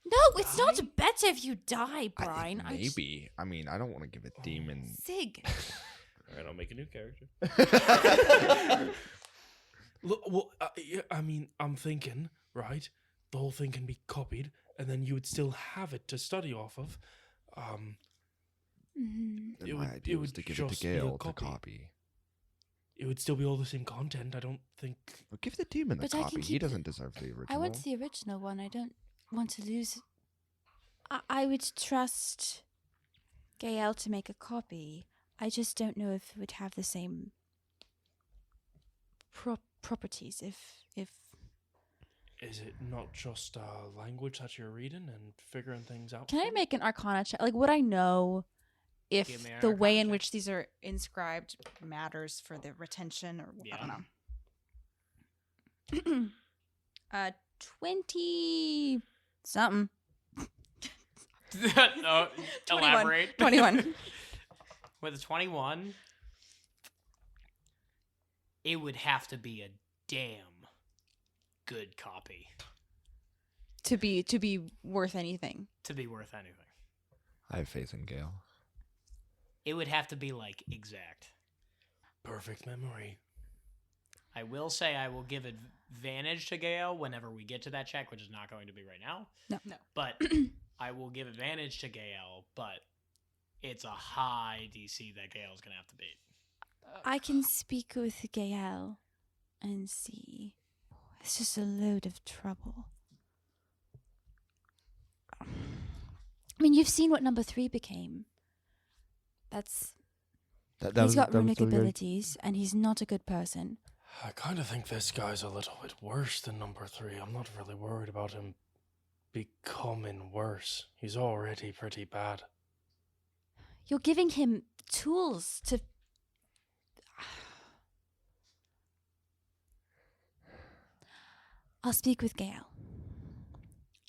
No, it's not better if you die, Brian. Maybe. I mean, I don't want to give a demon. Sig. All right, I'll make a new character. Look, well, yeah, I mean, I'm thinking, right? The whole thing can be copied, and then you would still have it to study off of. And It my would- idea it was would to give it to just be a Gale to copy. copy. It would still be all the same content. I don't think. Well, give the demon the But I can copy. He keep the- doesn't deserve the original. I want the original one. I don't want to lose. I would trust Gael to make a copy. I just don't know if it would have the same properties. If Is it not just language that you're reading and figuring things out? Can I from? make an Arcana check? Like, would I know if Give me an the way Arcana in check. which these are inscribed matters for the retention, or I don't know. 20 something. No, 21. elaborate. 21. With a 21, it would have to be a damn good copy to be worth anything. to be worth anything. I have faith in Gale. It would have to be like exact. Perfect memory. I will say I will give advantage to Gale whenever we get to that check, which is not going to be right now. No. But I will give advantage to Gale, but it's a high DC that Gale's going to have to beat. I can speak with Gael and see. It's just a load of trouble. I mean, you've seen what number 3 became. He's got runic abilities, and he's not a good person. I kind of think this guy's a little bit worse than number 3. I'm not really worried about him becoming worse. He's already pretty bad. You're giving him tools to. I'll speak with Gael.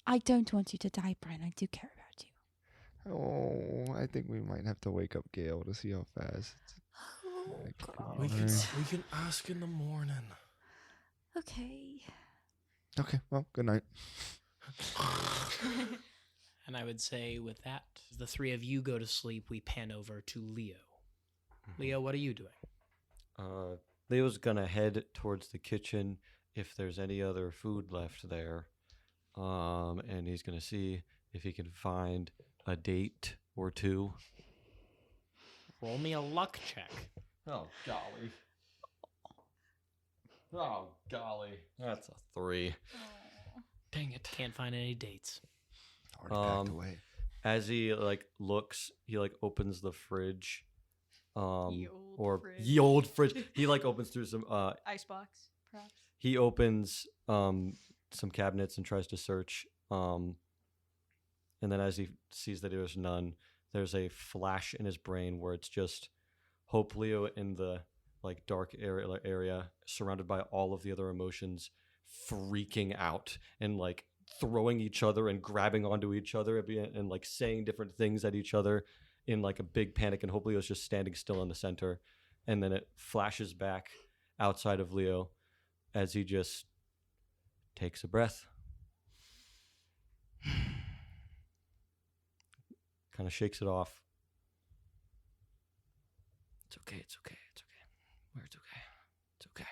I don't want you to die, Brian. I do care about you. Oh, I think we might have to wake up Gale to see how fast. We can ask in the morning. Okay. Okay, well, good night. And I would say with that, the three of you go to sleep, we pan over to Leo. Leo, what are you doing? Leo's gonna head towards the kitchen if there's any other food left there. And he's gonna see if he can find a date or two. Roll me a luck check. Oh, golly. Oh, golly. That's a 3. Dang it. Can't find any dates. Already packed away. As he looks, he opens the fridge. Ye old fridge. He opens through some Icebox, perhaps. he opens some cabinets and tries to search. And then as he sees that there's none, there's a flash in his brain where it's just Hope Leo in the dark area surrounded by all of the other emotions freaking out and throwing each other and grabbing onto each other and saying different things at each other in a big panic, and Hope Leo's just standing still in the center. And then it flashes back outside of Leo as he just takes a breath, kind of shakes it off. It's okay. Where it's okay. It's okay.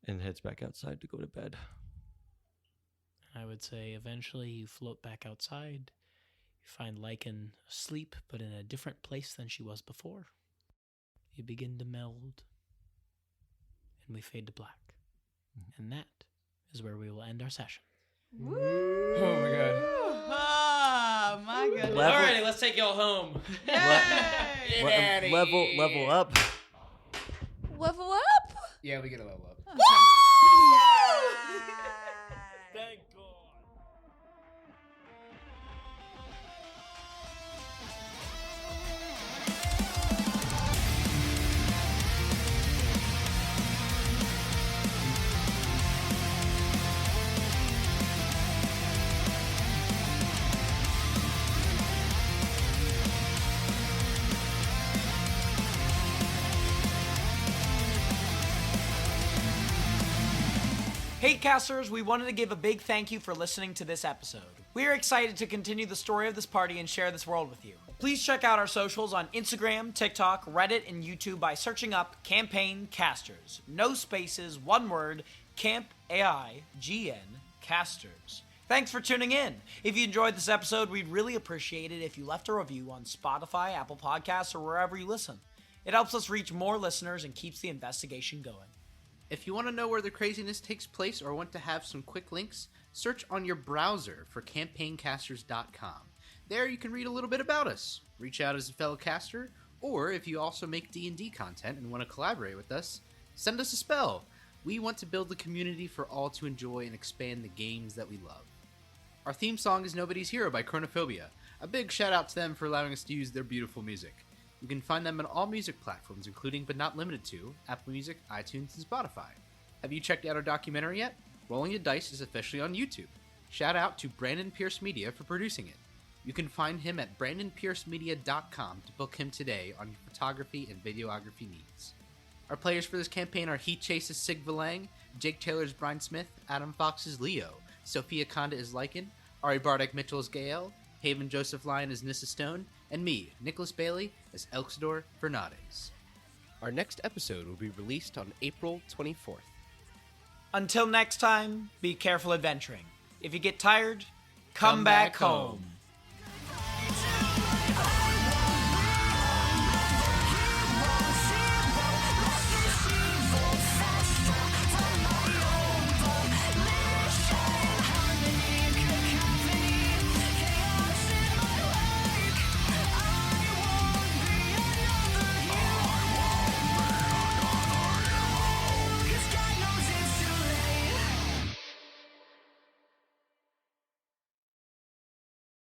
And heads back outside to go to bed. I would say eventually you float back outside. You find Lycan asleep, but in a different place than she was before. You begin to meld and we fade to black. And that is where we will end our session. Oh my god. Oh my goodness. Alrighty, let's take y'all home. Level up. Level up? Yeah, we get a level up. Thank God. Hey casters, we wanted to give a big thank you for listening to this episode. We are excited to continue the story of this party and share this world with you. Please check out our socials on Instagram, TikTok, Reddit, and YouTube by searching up Campaign Casters. No spaces, one word, Camp AIGN Casters. Thanks for tuning in. If you enjoyed this episode, we'd really appreciate it if you left a review on Spotify, Apple Podcasts, or wherever you listen. It helps us reach more listeners and keeps the investigation going. If you want to know where the craziness takes place or want to have some quick links, search on your browser for campaignCasters.com. There you can read a little bit about us, reach out as a fellow caster, or if you also make D&D content and want to collaborate with us, send us a spell. We want to build the community for all to enjoy and expand the games that we love. Our theme song is Nobody's Hero by Chronophobia. A big shout out to them for allowing us to use their beautiful music. You can find them on all music platforms, including but not limited to Apple Music, iTunes, and Spotify. Have you checked out our documentary yet? Rolling the Dice is officially on YouTube. Shout out to Brandon Pierce Media for producing it. You can find him at brandonpiercemedia.com to book him today on your photography and videography needs. Our players for this campaign are Heat Chase's Sig Valang, Jake Taylor's Brian Smith, Adam Fox's Leo, Sophia Conda is Lycan, Ari Bardak Mitchell as Gael, Haven Joseph-Lyon as Nissa Stone, and me, Nicholas Bailey, as Elxdor Fernandez. Our next episode will be released on April 24th. Until next time, be careful adventuring. If you get tired, come back home.